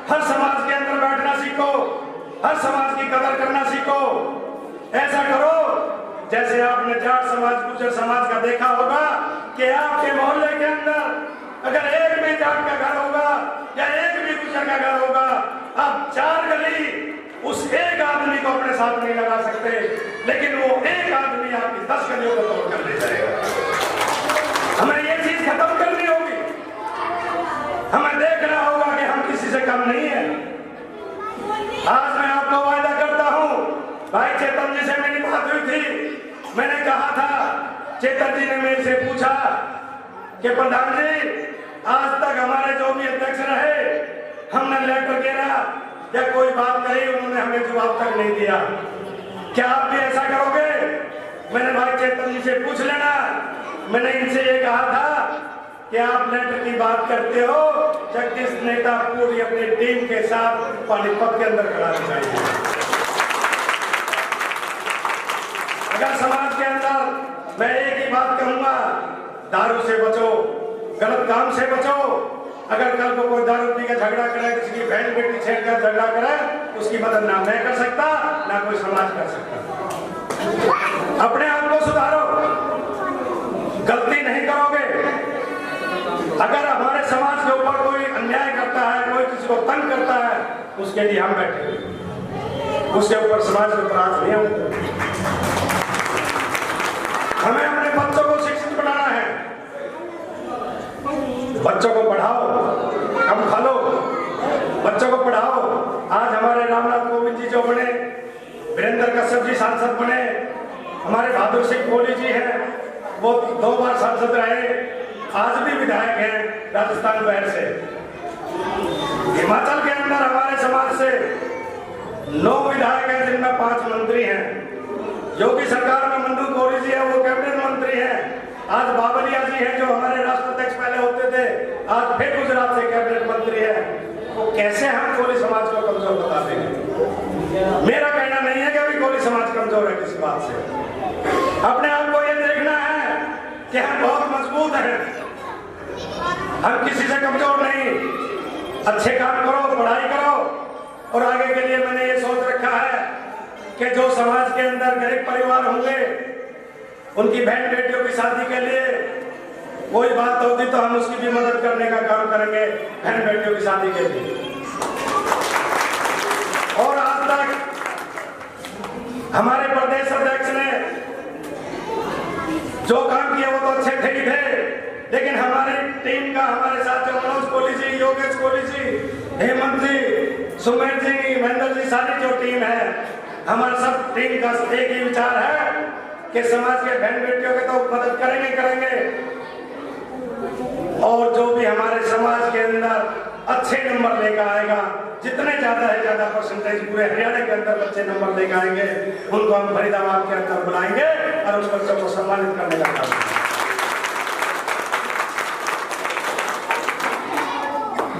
हर समाज के अंदर बैठना सीखो, हर समाज की कदर करना सीखो। ऐसा करो जैसे आपने जाट समाज, गुर्जर समाज का देखा होगा कि आपके मोहल्ले के अंदर अगर एक भी जाट का घर होगा या एक भी गुर्जर का घर होगा, आप 4 गली उस एक आदमी को अपने साथ नहीं लगा सकते, लेकिन वो एक आदमी आपकी 10 गलियों को तोड़ कर ले जाएगा। हमें ये चीज खत्म करनी होगी। हमें देखना होगा कि हम किसी से कम नहीं है। आज मैं आपको वायदा करता हूं, भाई चेतन जी से मेरी बात हुई थी, मैंने कहा था, चेतन जी ने मेरे से पूछा कि प्रधान जी, आज तक हमारे जो भी अध्यक्ष रहे, हमने लेटर घेरा या कोई बात कही, उन्होंने हमें जवाब तक नहीं दिया। क्या आप भी ऐसा करोगे? मैंने भाई चेतन जी से पूछ लेना। मैंने इनसे ये कहा था कि आप लेटर की बात करते हो, जगदीश नेता पूरी अपनी टीम के साथ पानीपत के अंदर खड़ा दिखाई। अगर समाज के अंदर मैं एक ही बात कहूंगा, दारू से बचो, गलत काम से बचो। अगर कल को कोई दारू पी के झगड़ा करे, किसी की बहन बेटी छेड़ कर झगड़ा करे, उसकी मदद ना मैं कर सकता, ना कोई समाज कर सकता। अपने आप को सुधारो, गलती नहीं करोगे। अगर हमारे समाज के ऊपर कोई अन्याय करता है, कोई किसी को तंग करता है, उसके लिए हम बैठे, उसके ऊपर समाज के ऊपर हाथ नहीं होता। हमें अपने बच्चों को शिक्षित बनाना है। बच्चों को पढ़ाओ, कम खा लो, बच्चों को पढ़ाओ। आज हमारे रामनाथ कोविंद जी जो बने, वीरेंद्र कश्यप जी सांसद बने, हमारे बहादुर सिंह कोहली जी हैं, वो 2 बार सांसद रहे, आज भी विधायक हैं राजस्थान बहर से। हिमाचल के अंदर हमारे समाज से 9 विधायक हैं, जिनमें 5 मंत्री हैं। योगी सरकार में मंडू कोहली जी है, वो कैबिनेट मंत्री हैं। आज बावलिया जी हैं जो हमारे राष्ट्राध्यक्ष पहले होते थे, आज फिर गुजरात से कैबिनेट मंत्री है। तो कैसे हम कोली समाज को कमजोर बता देंगे? मेरा कहना नहीं है कि अभी कोली समाज कमजोर है किसी बात से। अपने आप को ये देखना है कि हम बहुत मजबूत हैं, हम किसी से कमजोर नहीं। अच्छे काम करो, पढ़ाई करो, और आगे के लिए मैंने ये सोच रखा है कि जो समाज के अंदर गरीब परिवार होंगे उनकी बहन बेटियों की शादी के लिए कोई बात होती तो हम उसकी भी मदद करने का काम करेंगे, बहन बेटियों की शादी के लिए। और आज तक हमारे प्रदेश अध्यक्ष ने जो काम किया वो तो अच्छे थे ही थे, लेकिन हमारी टीम का हमारे साथ जो मनोज कोहली जी, योगेश कोहली जी, हेमंत जी, सुमेर जी, महेंद्र जी, सारी जो टीम है, हमारा सब टीम का एक ही विचार है कि समाज के बहन बेटियों के तो मदद करेंगे। और जो भी हमारे समाज के अंदर अच्छे नंबर लेकर आएगा, जितने ज्यादा है ज्यादा परसेंटेज पूरे हरियाणा के अंदर अच्छे नंबर लेकर आएंगे, उनको हम फरीदाबाद के अंदर बुलाएंगे और उन बच्चों को सम्मानित करने का काम।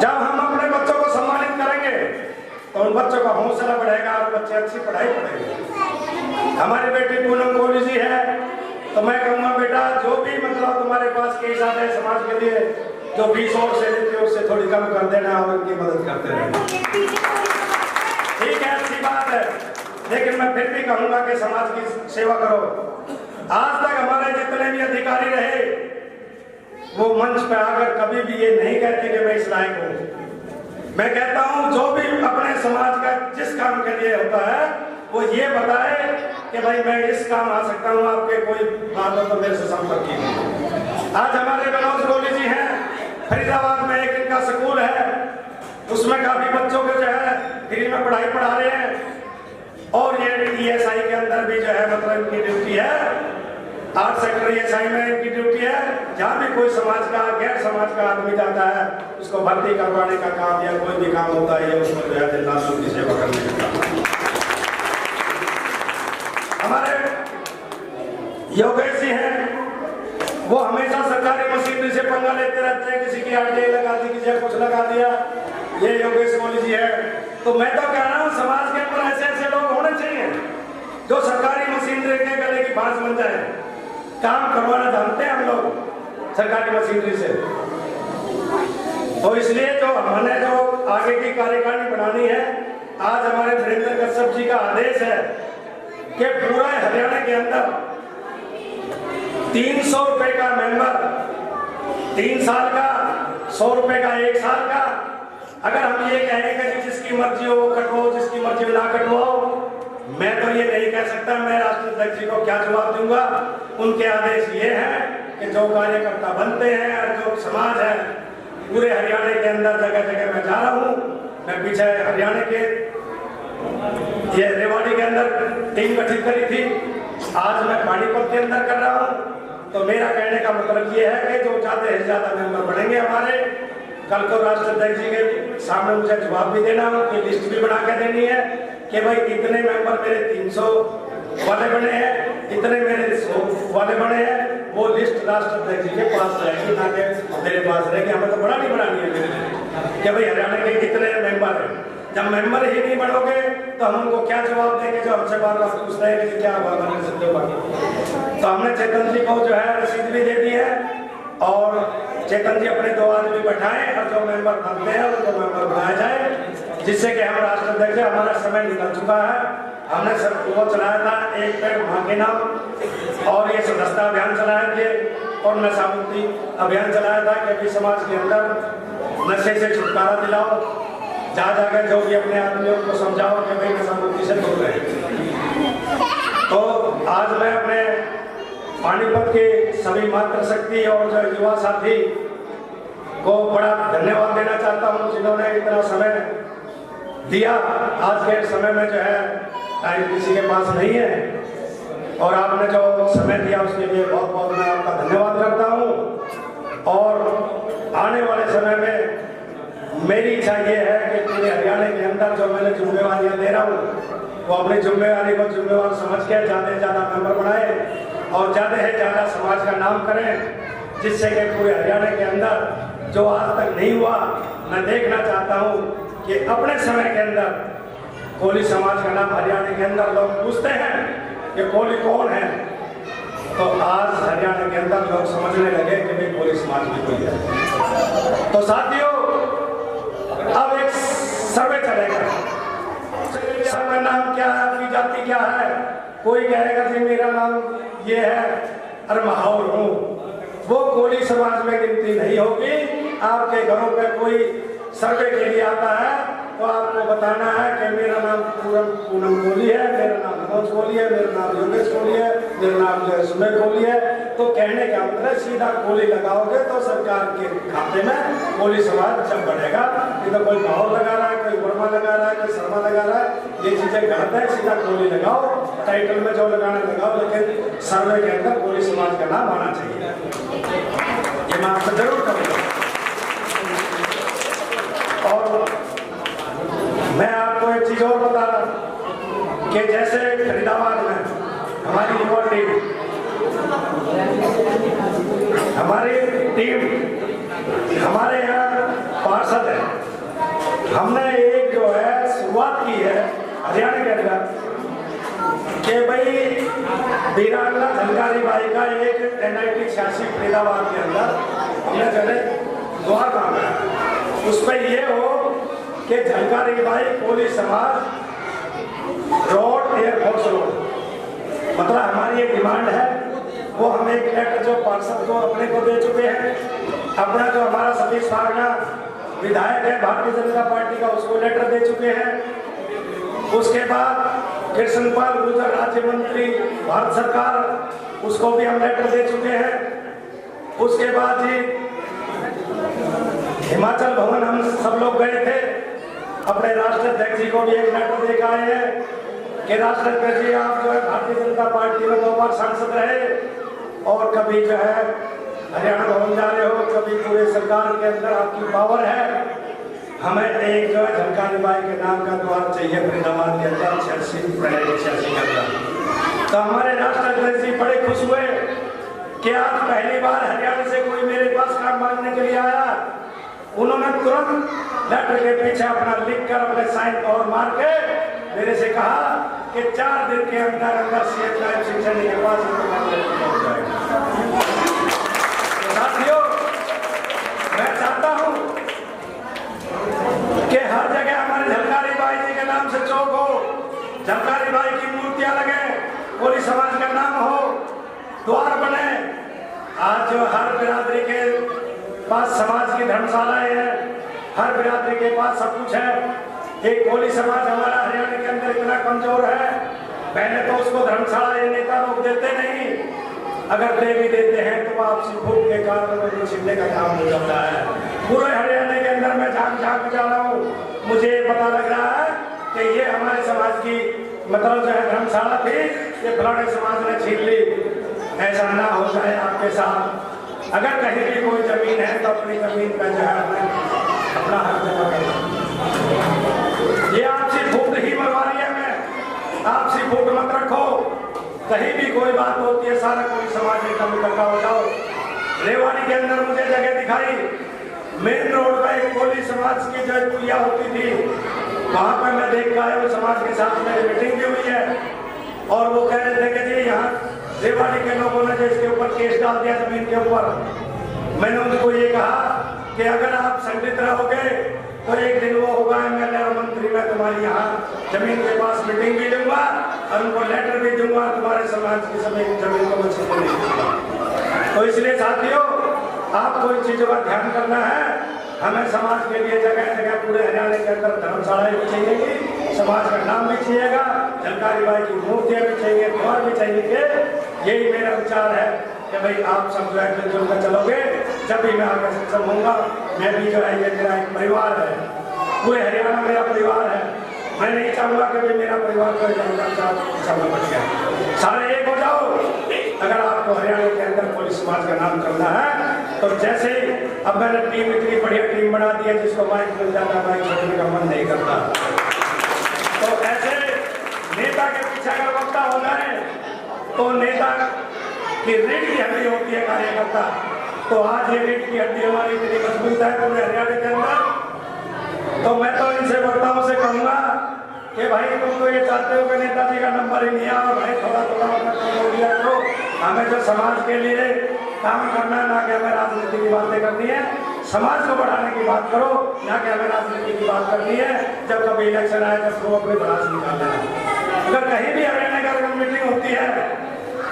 जब हम अपने बच्चों को सम्मानित करेंगे तो उन बच्चों का हौसला बढ़ेगा और बच्चे अच्छी पढ़ाई पढ़ेंगे। हमारी बेटी पूनम कोहली जी है, तो मैं कहूँगा बेटा जो भी मतलब तुम्हारे पास केस आते हैं समाज के लिए, जो 20 और से लेते हो उससे थोड़ी कम कर देना और उनकी मदद करते रहना। ठीक है, अच्छी बात है, लेकिन मैं फिर भी कहूँगा कि समाज की सेवा करो। आज तक हमारे जितने भी अधिकारी रहे वो मंच पे आकर कभी भी ये नहीं कहते कि मैं इस लायक हूँ। मैं कहता हूँ जो भी अपने समाज का जिस काम के लिए होता है वो ये बताए कि भाई मैं इस काम आ सकता हूँ, आपके कोई बात हो तो मेरे से संपर्क कीजिए। आज हमारे मनोज कोहली जी हैं, फरीदाबाद में एक इनका स्कूल है, उसमें काफी बच्चों को जो है फ्री में पढ़ाई पढ़ा रहे हैं। और ये ESI के अंदर भी जो है मतलब इनकी ड्यूटी है, 8 सेक्टर ESI में इनकी ड्यूटी है। जहाँ भी कोई समाज का गैर समाज का आदमी जाता है उसको भर्ती करवाने का काम या कोई भी काम होता है उसको जो है दिल्लासों की सेवा करने का काम। हमारे योगेश जी हैं, वो हमेशा सरकारी मशीनरी से पंगा लेते रहते हैं, किसी की RTI लगा दी, किसी ने कुछ लगा दिया। ये योगेश कोहली जी है। तो मैं तो कह रहा हूँ समाज के अंदर ऐसे ऐसे लोग होने चाहिए जो सरकारी मशीनरी के गले की बांस बन जाए। काम करवाना जानते हैं हम लोग सरकारी मशीनरी से। तो इसलिए जो हमने जो आगे की कार्यकारिणी बनानी है, आज हमारे वीरेंद्र कश्यप जी का आदेश है कि पूरा हरियाणा के अंदर 300 रुपए का मेंबर 3 साल का, 100 रुपए का 1 साल का। अगर हम ये कहेंगे कि जिसकी मर्जी हो वो कटवाओ, जिसकी मर्जी ना कटवाओ, मैं तो ये नहीं कह सकता। मैं राष्ट्राध्यक्ष जी को क्या जवाब दूंगा? उनके आदेश ये हैं कि जो कार्यकर्ता बनते हैं और जो समाज है पूरे हरियाणा के अंदर जगह जगह मैं जा रहा हूँ। मैं पीछे हरियाणा के ये रेवाड़ी के अंदर टीम गठित करी थी, आज मैं पानीपत के अंदर कर रहा हूँ। तो मेरा कहने का मतलब ये है कि जो ज्यादा से ज्यादा मेंबर बढ़ेंगे हमारे, कल को राष्ट्राध्यक्ष जी के सामने मुझे जवाब भी देना हो कि लिस्ट भी बना के देनी है कि भाई इतने मेंबर मेरे 300 वाले बने हैं, इतने मेरे 100 वाले बने हैं। वो लिस्ट राष्ट्राध्यक्ष जी के पास रहेगी, ना कि मेरे पास रहेगी। हमें तो बनानी है मेरे लिए कि भाई हरियाणा के कितने मेंबर हैं। जब मेंबर ही नहीं बढ़ोगे तो हम उनको क्या जवाब देंगे जो हमसे बार बार पूछते हैं कि क्या हुआ बने सकते हो। तो हमने चेतन जी को जो है रसीद भी दे दी है और चेतन जी अपने 2 आदमी बैठाएं और जो मेंबर बनते हैं उनको मेंबर बनाया जाए, जिससे कि हम राष्ट्राध्यक्ष हमारा समय निकल चुका है। हमने सब वो चलाया था एक पेड़ मां के नाम, और ये सदस्यता अभियान चलाए थे और नशा मुक्ति अभियान चलाया था कि अभी समाज के अंदर नशे से छुटकारा दिलाओ। जा जाकर जो भी अपने आदमियों को समझाओ कि भाई नशा मुक्ति से दूर रहे। तो आज मैं अपने पानीपत के सभी मातृशक्ति और जो युवा साथी को बड़ा धन्यवाद देना चाहता हूँ जिन्होंने इतना समय दिया। आज के समय में जो है टाइम किसी के पास नहीं है और आपने जो समय दिया उसके लिए बहुत बहुत मैं आपका धन्यवाद करता हूँ। और आने वाले समय में मेरी इच्छा ये है कि पूरे हरियाणा के अंदर जो मैंने जिम्मेवारियाँ दे रहा हूँ वो अपनी जिम्मेवारी को जिम्मेवार समझ के ज़्यादा से ज़्यादा मेंबर बनाए और ज़्यादा से ज़्यादा समाज का नाम करें, जिससे कि पूरे हरियाणा के अंदर जो आज तक नहीं हुआ, मैं देखना चाहता हूँ कि अपने समय के अंदर कोली समाज का नाम हरियाणा के अंदर लोग पूछते हैं कि कोली कौन है, तो आज हरियाणा के अंदर लोग समझने लगे कि भाई कोली समाज भी कोई है। तो साथियों, अब एक सर्वे चलेगा, सबका नाम क्या है, आपकी जाति क्या है। कोई कहेगा कि मेरा नाम ये है, अरे माहौल हूँ, वो कोली समाज में गिनती नहीं होगी। आपके घरों पे कोई सर्वे के लिए आता है तो आपको बताना है कि मेरा नाम पूनम कोली है, मेरा नाम मनोज कोली है, मेरा नाम योगेश कोली है, मेरा नाम जो है सुमेर कोली है। तो कहने का मतलब सीधा कोली लगाओगे तो सरकार के खाते में कोली समाज जब बढ़ेगा। इधर कोई माहौल लगा रहा है, कोई वर्मा लगा रहा है, कोई शर्मा लगा रहा है, ये चीजें गलत है। सीधा कोली लगाओ, टाइटल में जो लगाना लगाओ, लेकिन सर्वे के अंदर कोली समाज का नाम आना चाहिए। ये मैं आपसे जरूर करूँगा। और मैं आपको एक चीज और बता रहा हूं कि जैसे फरीदाबाद में हमारी युवा टीम, हमारे यहाँ पार्षद है, हमने एक जो है शुरुआत की है हरियाणा के अंदर कि भाई वीरांगना झलकारी बाई का एक NIT 86 फरीदाबाद के अंदर हमने चले द्वार मांगा। उस पर यह हो कि झलकारी बाई कोली समाज रोड, एयरफोर्स रोड, मतलब हमारी एक डिमांड है। वो हम एक लेटर जो पार्षद को अपने को दे चुके हैं, अपना जो हमारा सतीश फागना विधायक है भारतीय जनता पार्टी का, उसको लेटर दे चुके हैं। उसके बाद कृष्णपाल गुर्जर राज्य मंत्री भारत सरकार, उसको भी हम लेटर दे चुके हैं। उसके बाद जी हिमाचल भवन हम सब लोग गए थे, अपने राष्ट्राध्यक्ष जी को भी एक लेटर देकर आए हैं कि राष्ट्राध्यक्ष जी आप जो है भारतीय जनता पार्टी में 2 बार सांसद रहे और कभी जो है हरियाणा भवन जा रहे हो, कभी पूरे सरकार के अंदर आपकी पावर है, हमें एक जो है झलकारी बाई के नाम का द्वार चाहिए फरीदाबाद के अंदर 86 के अंदर। तो हमारे राष्ट्राध्यक्ष जी बड़े खुश हुए कि आज पहली बार हरियाणा से कोई मेरे पास काम मांगने के लिए आया। उन्होंने तुरंत लेटर के पीछे अपना लिखकर अपने साइन और मार के मेरे से कहा कि 4 दिन के अंदर अंदर CH नायब शिक्षण के पास पहुंच जाएगा। तो साथियों, मैं चाहता हूं कि हर जगह हमारे झलकारी बाई जी के नाम से चौक हो, झलकारी बाई की मूर्तियां लगे, कोली समाज का नाम हो, द्वार बने। आज जो हर बिरादरी के पास समाज की धर्मशालाएं हैं, हर बिरादरी के पास सब कुछ है। एक कोली समाज हमारा हरियाणा के अंदर इतना कमजोर है, पहले तो उसको धर्मशाला ये नेता लोग देते नहीं, अगर दे भी देते हैं तो आपसी फूट के कारण छिपने का काम हो जाता है। पूरे हरियाणा के अंदर मैं झाँक जा रहा हूँ, मुझे पता लग रहा है कि ये हमारे समाज की मतलब जो है धर्मशाला थी, ये फलाने समाज ने छीन ली। ऐसा ना हो जाए आपके साथ। अगर कहीं भी कोई जमीन है तो अपनी जमीन पर जो है अपना हक जमा करें। ये आपसी फूट ही मरवा रही है, मैं आपसी फूट मत रखो। कहीं भी कोई बात होती है सारा कोई समाज में कम इकट्ठा हो जाओ। रेवाड़ी के अंदर मुझे जगह दिखाई, मेन रोड पर कोली समाज की जो पूजा होती थी, वहां पर मैं देख के आया, वो समाज के साथ मेरी मीटिंग भी हुई है और वो कह रहे थे कि जी यहाँ रेवाड़ी के लोगों ने जो इसके ऊपर केस डाल दिया जमीन के ऊपर। मैंने उनको ये कहा कि अगर आप संगठित रहोगे तो एक दिन वो होगा MLA और मंत्री, मैं तुम्हारी यहाँ जमीन के पास मीटिंग भी लूंगा और उनको लेटर भी दूंगा, तुम्हारे समाज की जमीन को मैं छीनने नहीं दूंगा। तो इसलिए साथियों, आपको इन चीजों का ध्यान करना है। हमें समाज के लिए जगह जगह पूरे हरियाणा के अंदर धर्मशालाएं भी चाहिए, समाज का नाम भी चाहिएगा, झलकारी बाई की मूर्तियां भी चाहिए, द्वार भी चाहिए। यही मेरा विचार है कि भाई आप सब जो है मिलजुल कर चलोगे। जब भी मैं आगे सक्षम होऊंगा, मैं भी जो है ये मेरा एक परिवार है, पूरे हरियाणा मेरा परिवार है। मैं नहीं चाहूंगा कि भाई मेरा परिवार को बढ़ गया। सारे एक हो जाओ। अगर आपको हरियाणा के अंदर कोली समाज का नाम करना है तो जैसे अब मैंने टीम इतनी बढ़िया टीम बना दी है, जिसको माइक मिल जाता है माइक छोड़ने का मन नहीं करता। तो ऐसे नेता के पीछे अगर वक्ता होना है तो नेता कि रीढ़ की हड्डी होती है कार्यकर्ता, तो आज ये रीढ़ की हड्डी हमारी इतनी मजबूत है पूरे हरियाणा के अंदर। तो मैं तो इनसे वक्ताओं से कहूँगा कि भाई तुम तो ये चाहते हो कि नेताजी का नंबर ही नहीं आया, भाई थोड़ा थोड़ा हो गया तो हमें जो समाज के लिए काम करना है, ना कि हमें राजनीति की बातें करनी है, समाज को बढ़ाने की बात करो, ना कि हमें राजनीति की बात करनी है। जब कभी इलेक्शन आए तब तो अपने भरास निकालना है। अगर कहीं भी हरियाणा का मीटिंग होती है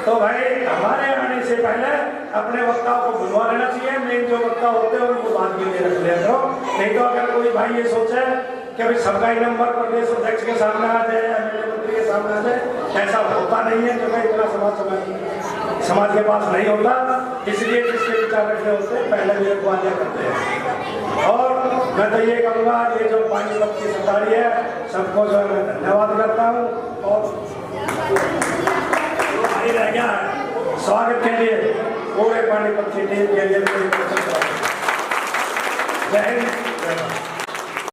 तो भाई हमारे आने से पहले अपने वक्ताओं को बुलवा लेना चाहिए। मेन जो वक्ता होते हैं उनको बाद के लिए रख लिया करो। नहीं तो अगर कोई भाई ये सोचे कि अभी सबका ही नंबर प्रदेश अध्यक्ष के सामने आ जाए या मंत्री के सामने आ जाए, ऐसा होता नहीं है, क्योंकि इतना समाज के पास नहीं होता। इसलिए जिसके विचार रखने होते पहले भी रखवा दिया करते हैं। और मैं तो ये कहूँगा ये जो पानीपत की सरदारी है सबको जो है मैं धन्यवाद करता हूँ। और रह गया स्वागत के लिए पूरे पानीपत की टीम के लिए जय हिंद।